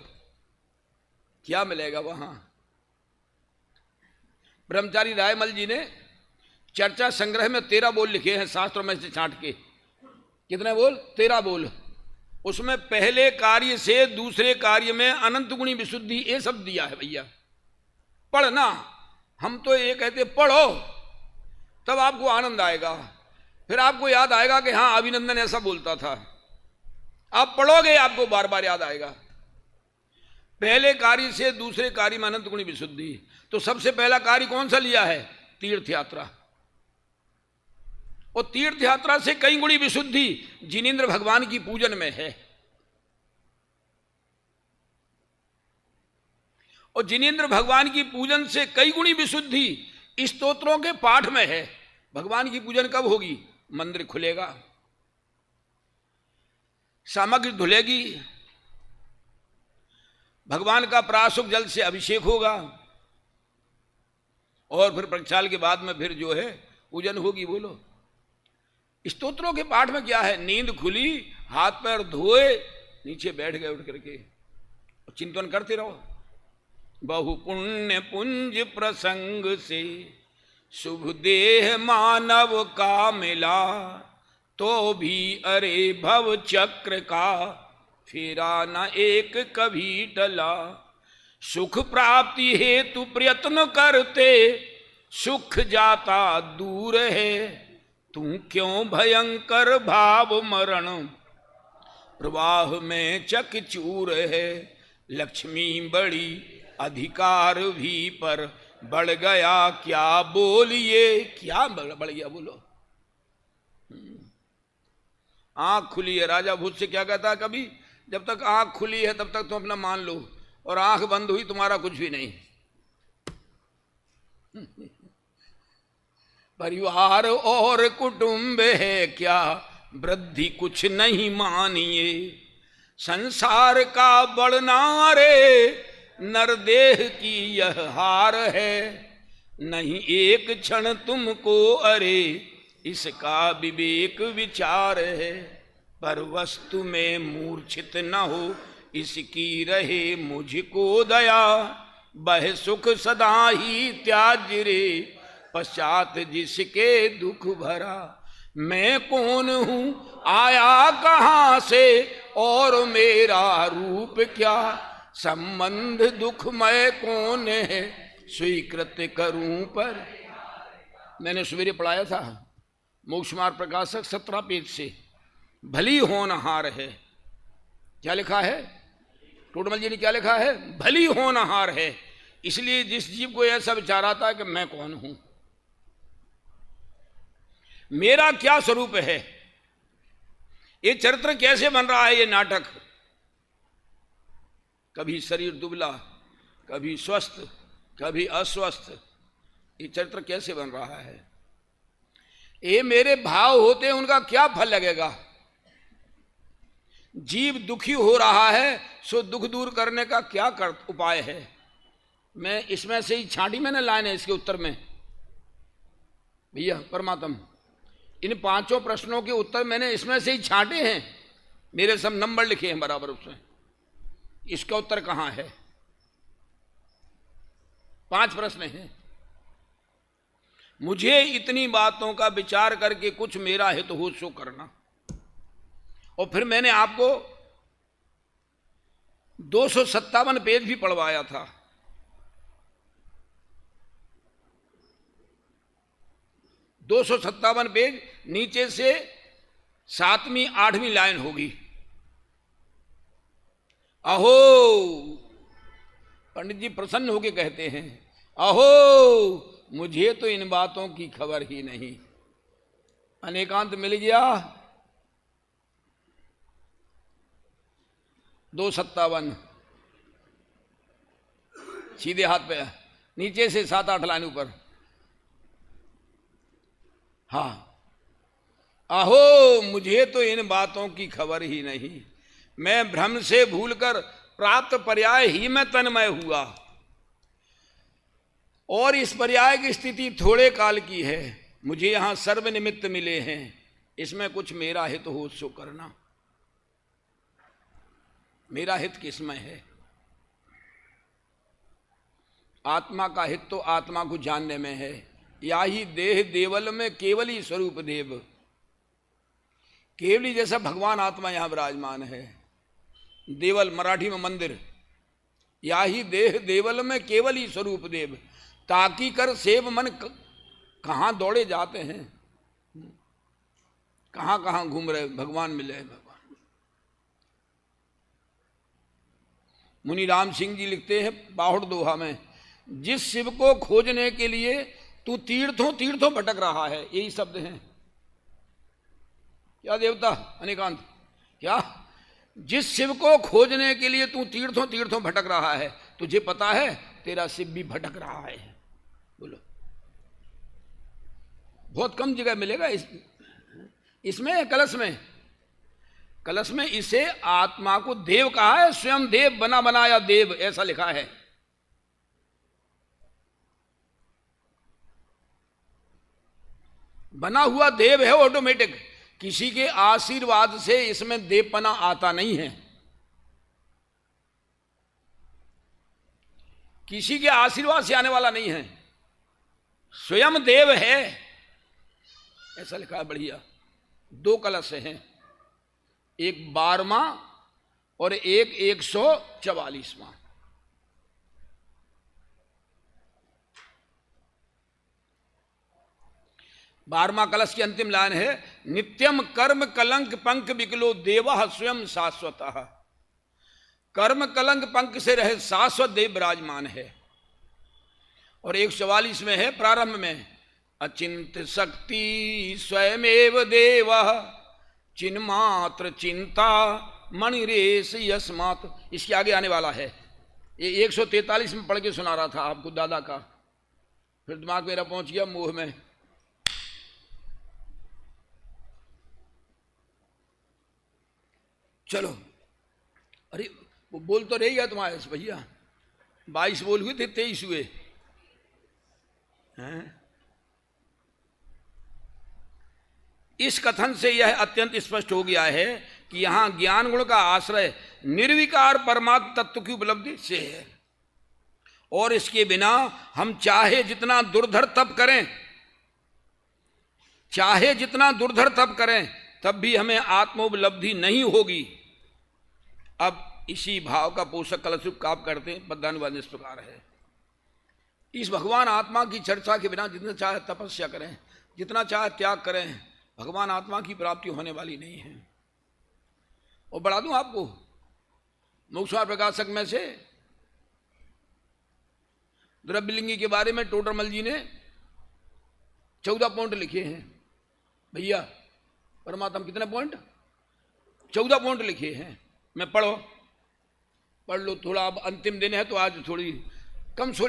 क्या मिलेगा वहां। ब्रह्मचारी रायमल जी ने चर्चा संग्रह में 13 बोल लिखे हैं शास्त्रों में से छांट के। कितने बोल? 13 बोल। उसमें पहले कार्य से दूसरे कार्य में अनंत गुणी विशुद्धि ये सब दिया है भैया। पढ़ना, हम तो ये कहते पढ़ो तब आपको आनंद आएगा, फिर आपको याद आएगा कि हाँ अभिनंदन ऐसा बोलता था। आप पढ़ोगे आपको बार बार याद आएगा। पहले कार्य से दूसरे कार्य में अनंत गुणी विशुद्धि। तो सबसे पहला कार्य कौन सा लिया है? तीर्थ यात्रा। और तीर्थ यात्रा से कई गुणी विशुद्धि जिनेंद्र भगवान की पूजन में है। और जिनेंद्र भगवान की पूजन से कई गुणी विशुद्धि स्तोत्रों के पाठ में है। भगवान की पूजन कब होगी? मंदिर खुलेगा, सामग्री धुलेगी, भगवान का प्राशुक जल से अभिषेक होगा और फिर प्रक्षाल के बाद में फिर जो है पूजन होगी। बोलो स्तोत्रों के पाठ में क्या है? नींद खुली, हाथ पैर धोए, नीचे बैठ गए उठ करके और चिंतन करते रहो। बहु पुण्य पुंज प्रसंग से शुभ देह मानव का मिला, तो भी अरे भव चक्र का फेरा न एक कभी टला। सुख प्राप्ति हेतु प्रयत्न करते सुख जाता दूर है, तू क्यों भयंकर भाव मरण प्रवाह में चकचूर है। लक्ष्मी बड़ी अधिकार भी पर बढ़ गया क्या बोलिए। क्या बढ़ गया बोलो? आंख खुली है। राजा भूत से क्या कहता है कभी? जब तक आंख खुली है तब तक तुम अपना मान लो, और आंख बंद हुई तुम्हारा कुछ भी नहीं। परिवार और कुटुंब है क्या वृद्धि कुछ नहीं मानिए। संसार का बढ़ना रे नरदेह की यह हार है। नहीं एक क्षण तुमको अरे इसका विवेक विचार है। पर वस्तु में मूर्छित न हो इसकी रहे मुझको दया। बह सुख सदा ही त्याज रे पश्चात जिसके दुख भरा। मैं कौन हूँ आया कहाँ से और मेरा रूप क्या। संबंध दुखमय कौन है स्वीकृत करूं पर। मैंने सवेरे पढ़ाया था मोक्षमार्ग प्रकाशक 17 पेज से। भली होनहार है, क्या लिखा है? टोडरमल जी ने क्या लिखा है? भली होनहार है। इसलिए जिस जीव को ऐसा विचार आता है कि मैं कौन हूं, मेरा क्या स्वरूप है, ये चरित्र कैसे बन रहा है, ये नाटक, कभी शरीर दुबला, कभी स्वस्थ, कभी अस्वस्थ, ये चरित्र कैसे बन रहा है, ये मेरे भाव होते हैं, उनका क्या फल लगेगा? जीव दुखी हो रहा है, सो दुख दूर करने का क्या उपाय है? मैं इसमें से ही छांटी मैंने लाइन है इसके उत्तर में भैया परमात्मा, इन पांचों प्रश्नों के उत्तर मैंने इसमें से ही छांटे हैं, मेरे सब नंबर लिखे हैं बराबर उसमें। इसका उत्तर कहां है? 5 प्रश्न हैं। मुझे इतनी बातों का विचार करके कुछ मेरा हित हो सो करना। और फिर मैंने आपको 257 पेज भी पढ़वाया था। 257 पेज, नीचे से 7वीं 8वीं लाइन होगी। अहो, पंडित जी प्रसन्न होके कहते हैं, अहो मुझे तो इन बातों की खबर ही नहीं। अनेकांत मिल गया। 257 सीधे हाथ पे, नीचे से 7-8 लाइन ऊपर। हाँ, अहो मुझे तो इन बातों की खबर ही नहीं, मैं भ्रम से भूलकर प्राप्त पर्याय ही में तन्मय हुआ, और इस पर्याय की स्थिति थोड़े काल की है। मुझे यहां सर्व निमित्त मिले हैं, इसमें कुछ मेरा हित हो सो करना। मेरा हित किसमें है? आत्मा का हित तो आत्मा को जानने में है। या ही देह देवल में केवली स्वरूप देव, केवली जैसा भगवान आत्मा यहां विराजमान है। देवल मराठी में मंदिर, या ही देह देवल में केवली स्वरूप देव, ताकि कर सेव मन कहां दौड़े जाते हैं, कहां कहां घूम रहे, भगवान मिले भगवान। मुनि राम सिंह जी लिखते हैं बाहुड़ दोहा में, जिस शिव को खोजने के लिए तू तीर्थों तीर्थों भटक रहा है, यही शब्द हैं। क्या देवता अनेकांत, क्या जिस शिव को खोजने के लिए तू तीर्थों तीर्थों भटक रहा है, तुझे पता है तेरा शिव भी भटक रहा है? बोलो, बहुत कम जगह मिलेगा इसमें कलश में। कलश में इसे आत्मा को देव कहा है, स्वयं देव बना बनाया देव, ऐसा लिखा है। बना हुआ देव है ऑटोमेटिक, किसी के आशीर्वाद से इसमें देवपना आता नहीं है, किसी के आशीर्वाद से आने वाला नहीं है, स्वयं देव है, ऐसा लिखा है। बढ़िया, 2 कलश हैं, एक 12वां और एक 144वां। बारहवां कलश की अंतिम लाइन है, नित्यम कर्म कलंक पंक विकलो देवः स्वयं शाश्वतः। कर्म कलंक पंक से रहे शाश्वत देव विराजमान है। और 144 में है प्रारंभ में, अचिंत शक्ति स्वयमेव देवः चिन्मात्र चिंता मणिरेश यस्मात्। इसके आगे आने वाला है, ये 143 में पढ़ के सुना रहा था आपको दादा का, फिर दिमाग मेरा पहुंच गया मोह में। चलो, अरे वो बोल तो रही है तुम्हारे से भैया, 22 बोल हुए थे, 23 हुए हैं। इस कथन से यह अत्यंत स्पष्ट हो गया है कि यहां ज्ञान गुण का आश्रय निर्विकार परमात्म तत्व की उपलब्धि से है, और इसके बिना हम चाहे जितना दुर्धर तप करें, चाहे जितना दुर्धर तप करें, तब भी हमें आत्मोपलब्धि नहीं होगी। अब इसी भाव का पोषक कलशुभ काप करते हैं। पद्यानुवाद इस प्रकार है, इस भगवान आत्मा की चर्चा के बिना जितना चाहे तपस्या करें, जितना चाहे त्याग करें, भगवान आत्मा की प्राप्ति होने वाली नहीं है। और बढ़ा दूं आपको, मोक्षमार्ग प्रकाशक में से द्रव्यलिंगी के बारे में टोडरमल जी ने 14 पॉइंट लिखे हैं। भैया परमात्मा कितने पॉइंट? 14 पॉइंट लिखे हैं। मैं पढ़ लो थोड़ा। अब अंतिम दिन है तो आज थोड़ी कम सो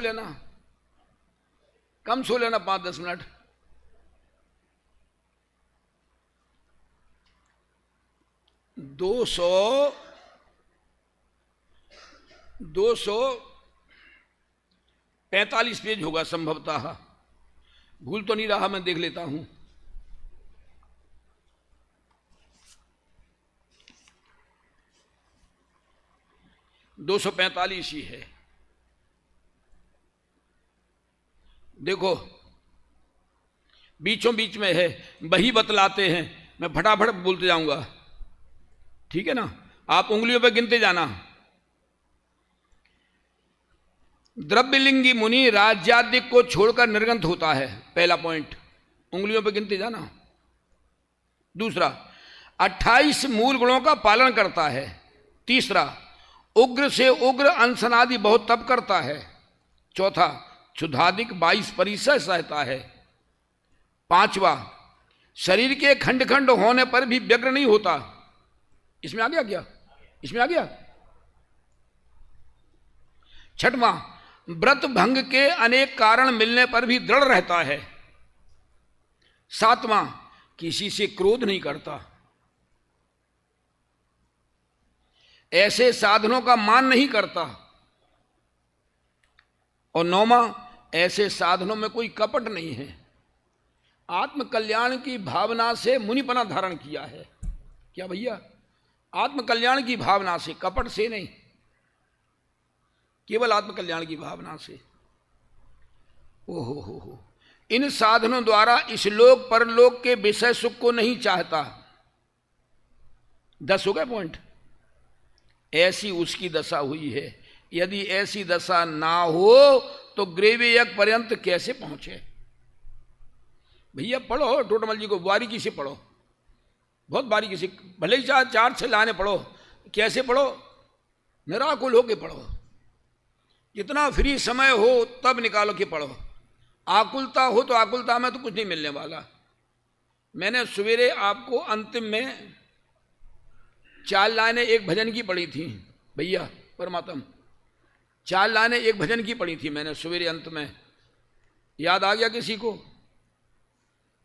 लेना, 5-10 मिनट। दो सौ 45 पेज होगा संभवतः, भूल तो नहीं रहा, मैं देख लेता हूं। दो 245 ही है। देखो बीचों बीच में है, वही बतलाते हैं, मैं फटाफट बोलते जाऊंगा, ठीक है ना? आप उंगलियों पर गिनते जाना। द्रव्यलिंगी मुनि राज्यादिक को छोड़कर निर्गंत होता है, पहला पॉइंट, उंगलियों पर गिनते जाना। दूसरा, 28 मूल गुणों का पालन करता है। तीसरा, उग्र से उग्र अनशनादि बहुत तप करता है। चौथा, क्षुधादिक 22 परिसर सहता है। पांचवा, शरीर के खंड खंड होने पर भी व्यग्र नहीं होता। इसमें आ गया क्या? इसमें आ गया। छठवां, व्रत भंग के अनेक कारण मिलने पर भी दृढ़ रहता है। सातवां, किसी से क्रोध नहीं करता। ऐसे साधनों का मान नहीं करता। और नौवां, ऐसे साधनों में कोई कपट नहीं है। आत्म कल्याण की भावना से मुनिपना धारण किया है। क्या भैया? आत्म कल्याण की भावना से, कपट से नहीं, केवल आत्म कल्याण की भावना से। ओहो, इन साधनों द्वारा इस लोक परलोक के विषय सुख को नहीं चाहता। 10 हो गए पॉइंट। ऐसी उसकी दशा हुई है। यदि ऐसी दशा ना हो तो ग्रेवियक पर्यंत कैसे पहुंचे? भैया पढ़ो, टोडरमल जी को बारीकी से पढ़ो, बहुत बारीकी से, भले ही 4-6 लाने पढ़ो। कैसे पढ़ो? निराकुल होके पढ़ो। जितना फ्री समय हो तब निकालो के पढ़ो। आकुलता हो तो आकुलता में तो कुछ नहीं मिलने वाला। मैंने सवेरे आपको अंतिम में 4 लाइनें एक भजन की पढ़ी थी। भैया परमात्मा, 4 लाइनें एक भजन की पढ़ी थी मैंने सवेरे अंत में। याद आ गया किसी को?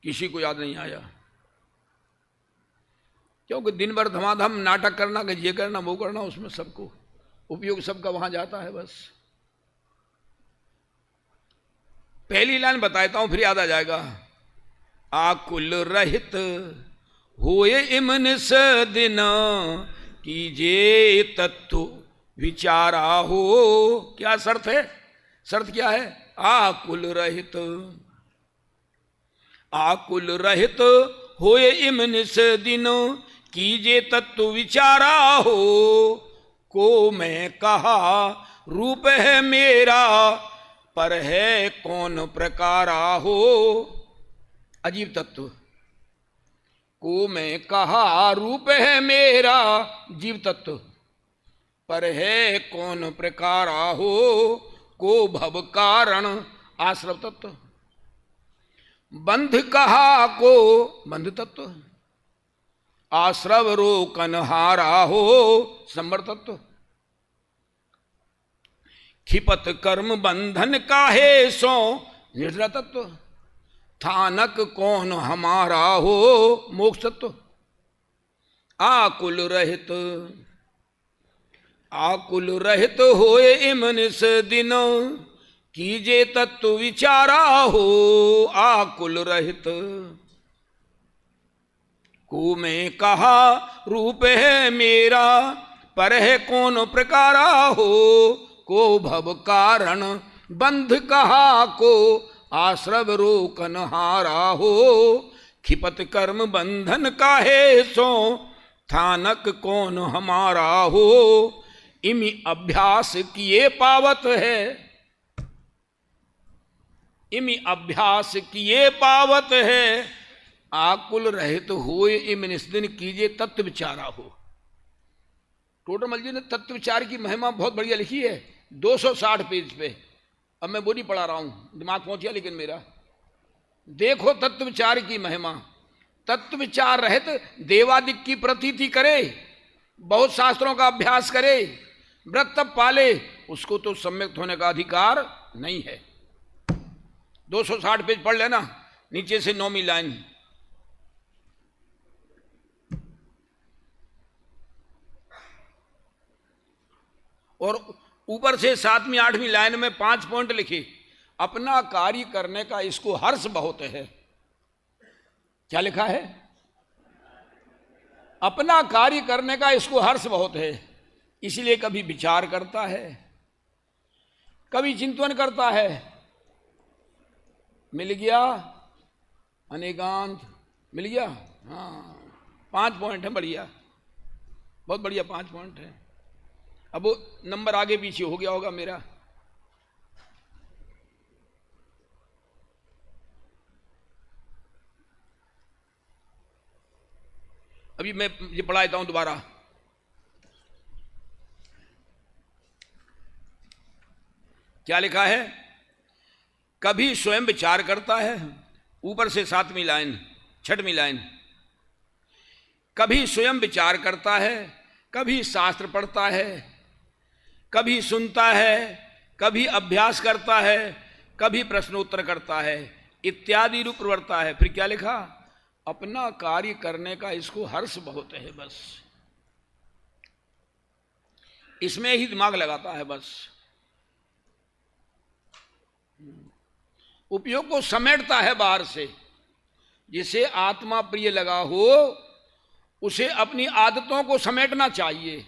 किसी को याद नहीं आया, क्योंकि दिन भर धमाधम नाटक करना, कि ये करना वो करना, उसमें सबको उपयोग सबका वहां जाता है। बस पहली लाइन बताता हूं, फिर याद आ जाएगा। आकुल रहित होए इमनिस दिन, कीजे तत्व विचारा हो। क्या शर्त है? शर्त क्या है? आकुल रहित होए इमनिस दिन, कीजे तत्व विचारा हो। को मैं कहा रूप है मेरा, पर है कौन प्रकारा हो। अजीब तत्व। को मैं कहा रूप है मेरा, जीव तत्व, पर है कौन प्रकारा हो। को भव कारण आश्रव तत्व। बंध कहा को बंध तत्व, आश्रव रोकन हारा हो संवर तत्व। खिपत कर्म बंधन काहे सो निर्जरा तत्व, थानक कौन हमारा हो मोक्ष तत्व। आकुल रहित होए इमनिस दिनो, कीजे तत्व विचारा हो। आकुल रहित को मैं कहा रूप है मेरा, पर है कौन प्रकारा हो। को भव कारण बंध कहा को, आश्रव रोकन हारा हो। खिपत कर्म बंधन काहे सो, थानक कौन हमारा हो। इमि अभ्यास किए पावत है, इमि अभ्यास किए पावत है। आकुल रहित होए इम निस्दिन, कीजिए तत्व विचारा हो। टोडरमल जी ने तत्व विचार की महिमा बहुत बढ़िया लिखी है 260 पेज पे। अब मैं वो नहीं पढ़ा रहा हूं, दिमाग पहुंच गया लेकिन मेरा। देखो तत्व विचार की महिमा, तत्व विचार रहित देवादिक की प्रतीति करे, बहुत शास्त्रों का अभ्यास करे, व्रत तप पाले, उसको तो सम्यक होने का अधिकार नहीं है। 260 पेज पढ़ लेना, नीचे से 9वीं लाइन। और ऊपर से 7वीं 8वीं लाइन में 5 पॉइंट लिखे। अपना कार्य करने का इसको हर्ष बहुत है। क्या लिखा है? अपना कार्य करने का इसको हर्ष बहुत है, इसलिए कभी विचार करता है, कभी चिंतन करता है। मिल गया अनेकांत, मिल गया। हाँ, 5 पॉइंट है, बढ़िया, बहुत बढ़िया 5 पॉइंट है। अब वो नंबर आगे पीछे हो गया होगा मेरा। अभी मैं ये पढ़ा देता हूं दोबारा। क्या लिखा है? कभी स्वयं विचार करता है, ऊपर से 7वीं लाइन 6वीं लाइन। कभी स्वयं विचार करता है, कभी शास्त्र पढ़ता है, कभी सुनता है, कभी अभ्यास करता है, कभी प्रश्नोत्तर करता है, इत्यादि रूप प्रवर्ता है। फिर क्या लिखा? अपना कार्य करने का इसको हर्ष बहुत है, बस इसमें ही दिमाग लगाता है, बस उपयोग को समेटता है बाहर से। जिसे आत्मा प्रिय लगा हो उसे अपनी आदतों को समेटना चाहिए।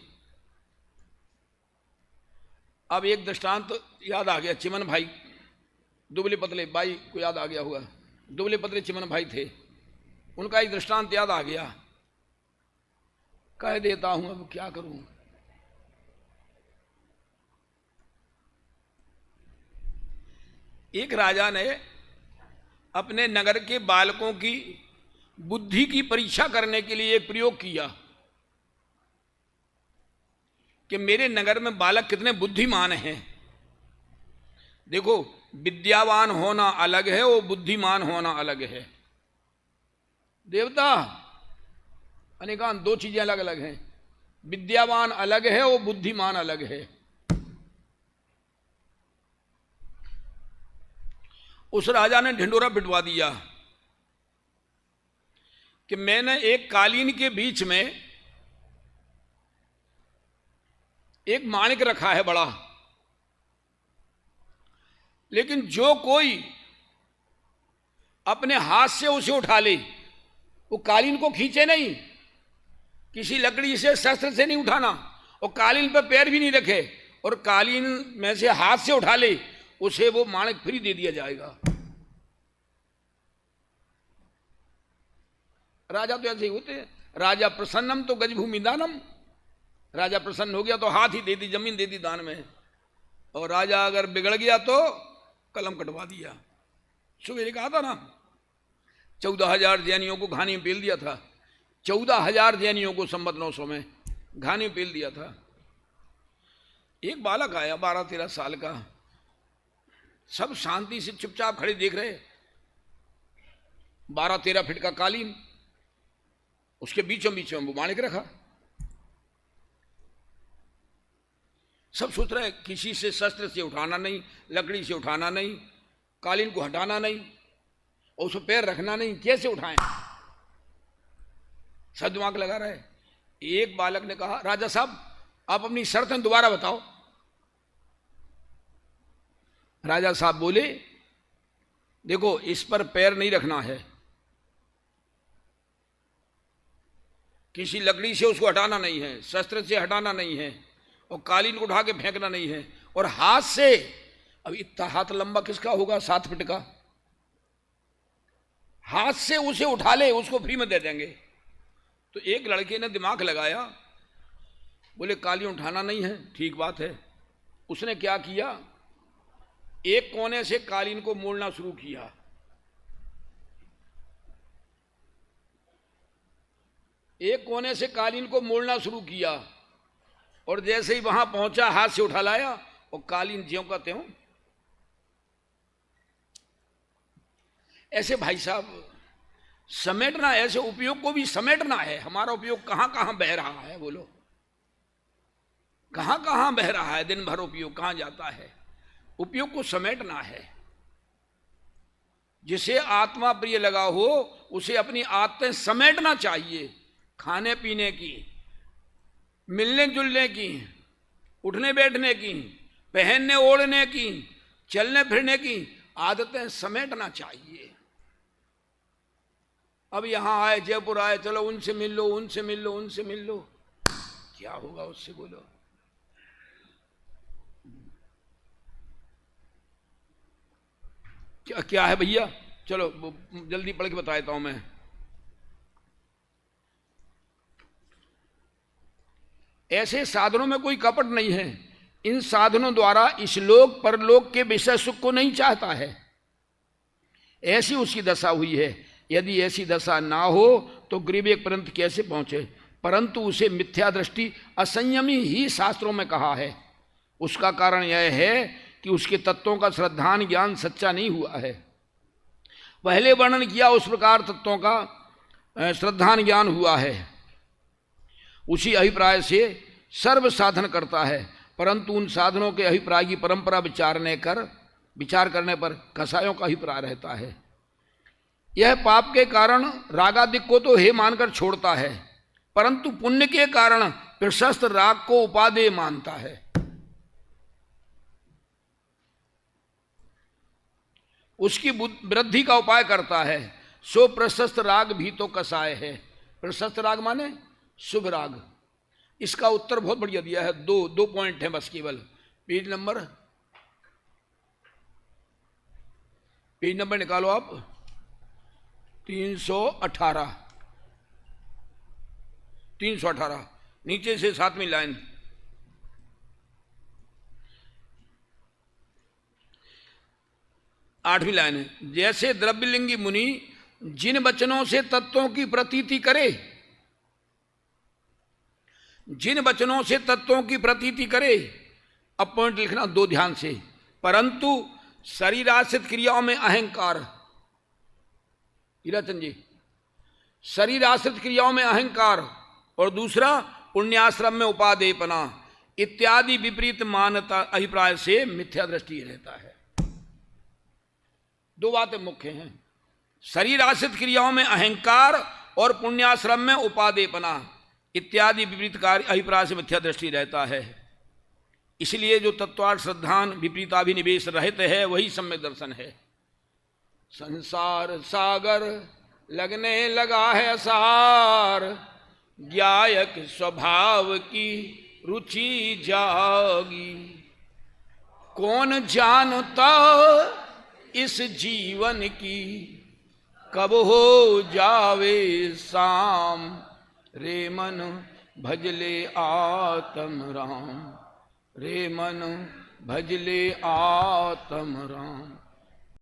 अब एक दृष्टांत तो याद आ गया, चिमन भाई, दुबले पतले भाई को याद आ गया हुआ, दुबले पतले चिमन भाई थे, उनका एक दृष्टांत याद आ गया, कह देता हूं, अब क्या करूं। एक राजा ने अपने नगर के बालकों की बुद्धि की परीक्षा करने के लिए एक प्रयोग किया कि मेरे नगर में बालक कितने बुद्धिमान हैं। देखो, विद्यावान होना अलग है, वो बुद्धिमान होना अलग है। देवता अनेकांत, 2 चीजें अलग अलग हैं। विद्यावान अलग है, वो बुद्धिमान अलग है। उस राजा ने ढिंडोरा पिटवा दिया कि मैंने एक कालीन के बीच में एक माणिक रखा है बड़ा, लेकिन जो कोई अपने हाथ से उसे उठा ले, वो कालीन को खींचे नहीं, किसी लकड़ी से शस्त्र से नहीं उठाना, और कालीन पर पैर भी नहीं रखे, और कालीन में से हाथ से उठा ले, उसे वो माणिक फ्री दे दिया जाएगा। राजा तो ऐसे ही होते हैं। राजा प्रसन्नम तो गजभूमि दानम, राजा प्रसन्न हो गया तो हाथ ही दे दी, जमीन दे दी दान में। और राजा अगर बिगड़ गया तो कलम कटवा दिया। सुबह कहा था ना, 14,000 जैनियों को घानी में पेल दिया था, 14,000 जैनियों को संवत 900 में घानी में पेल दिया था। एक बालक आया 12-13 साल का, सब शांति से चुपचाप खड़े देख रहे। 12-13 फीट का कालीन, उसके बीचों बीच में वो माणिक रखा। सब सोच रहे किसी से शस्त्र से उठाना नहीं, लकड़ी से उठाना नहीं, कालीन को हटाना नहीं, और उसमें पैर रखना नहीं, कैसे उठाएं, सब दिमाग लगा रहे। एक बालक ने कहा, राजा साहब आप अपनी शर्तें दोबारा बताओ। राजा साहब बोले, देखो इस पर पैर नहीं रखना है, किसी लकड़ी से उसको हटाना नहीं है, शस्त्र से हटाना नहीं है, और कालीन को उठा के फेंकना नहीं है, और हाथ से, अब इतना हाथ लंबा किसका होगा, 7 फीट का, हाथ से उसे उठा ले, उसको फ्री में दे देंगे। तो एक लड़के ने दिमाग लगाया, बोले कालीन उठाना नहीं है, ठीक बात है। उसने क्या किया, एक कोने से कालीन को मोड़ना शुरू किया, एक कोने से कालीन को मोड़ना शुरू किया, और जैसे ही वहां पहुंचा हाथ से उठा लाया और कालीन ज्यों का त्यों। ऐसे भाई साहब समेटना, ऐसे उपयोग को भी समेटना है। हमारा उपयोग कहां कहां बह रहा है, बोलो कहां कहां बह रहा है, दिन भर उपयोग कहां जाता है। उपयोग को समेटना है। जिसे आत्मा प्रिय लगा हो उसे अपनी आदतें समेटना चाहिए। खाने पीने की, मिलने जुलने की, उठने बैठने की, पहनने ओढ़ने की, चलने फिरने की आदतें समेटना चाहिए। अब यहां आए, जयपुर आए, चलो उनसे मिल लो, उनसे मिल लो, उनसे मिल लो, क्या होगा उससे, बोलो। क्या है भैया, चलो जल्दी पढ़ के बता देता हूं मैं। ऐसे साधनों में कोई कपट नहीं है। इन साधनों द्वारा इस लोक परलोक के विषय सुख को नहीं चाहता है, ऐसी उसकी दशा हुई है। यदि ऐसी दशा ना हो तो ग्रीवेक पर्यंत कैसे पहुंचे। परंतु उसे मिथ्या दृष्टि असंयमी ही शास्त्रों में कहा है। उसका कारण यह है कि उसके तत्वों का श्रद्धान ज्ञान सच्चा नहीं हुआ है। पहले वर्णन किया उस प्रकार तत्वों का श्रद्धान ज्ञान हुआ है। उसी अभिप्राय से सर्व साधन करता है, परंतु उन साधनों के अभिप्राय की परंपरा विचार करने पर कसायों का अभिप्राय रहता है। यह पाप के कारण रागादिक को तो हे मानकर छोड़ता है, परंतु पुण्य के कारण प्रशस्त राग को उपादेय मानता है। उसकी वृद्धि का उपाय करता है। सो प्रशस्त राग भी तो कसाय है। प्रशस्त राग माने शुभ राग। इसका उत्तर बहुत बढ़िया दिया है। दो पॉइंट है बस, केवल पेज नंबर निकालो आप, 318 नीचे से 7वीं लाइन। आठवीं लाइन है, जैसे द्रव्यलिंगी मुनि जिन वचनों से तत्वों की प्रतीति करे, जिन वचनों से तत्वों की प्रतीति करे, अब पॉइंट लिखना दो ध्यान से, परंतु शरीराश्रित क्रियाओं में अहंकार, हीराचंद जी, शरीराश्रित क्रियाओं में अहंकार, और दूसरा पुण्याश्रम में उपादेयपना इत्यादि विपरीत मानता अभिप्राय से मिथ्या दृष्टि रहता है। दो बातें मुख्य हैं, शरीराश्रित क्रियाओं में अहंकार और पुण्याश्रम में उपादेयपना इत्यादि विपरीत कार्य अभिप्राय से मिथ्या दृष्टि रहता है। इसलिए जो तत्वार्थ श्रद्धान विपरीताभिनिवेश रहित है वही सम्यक दर्शन है। संसार सागर लगने लगा है सार, ज्ञायक स्वभाव की रुचि जागी, कौन जानता इस जीवन की कब हो जावे शाम, रे मन भजले आत्म राम, रे मन भजले आत्म राम।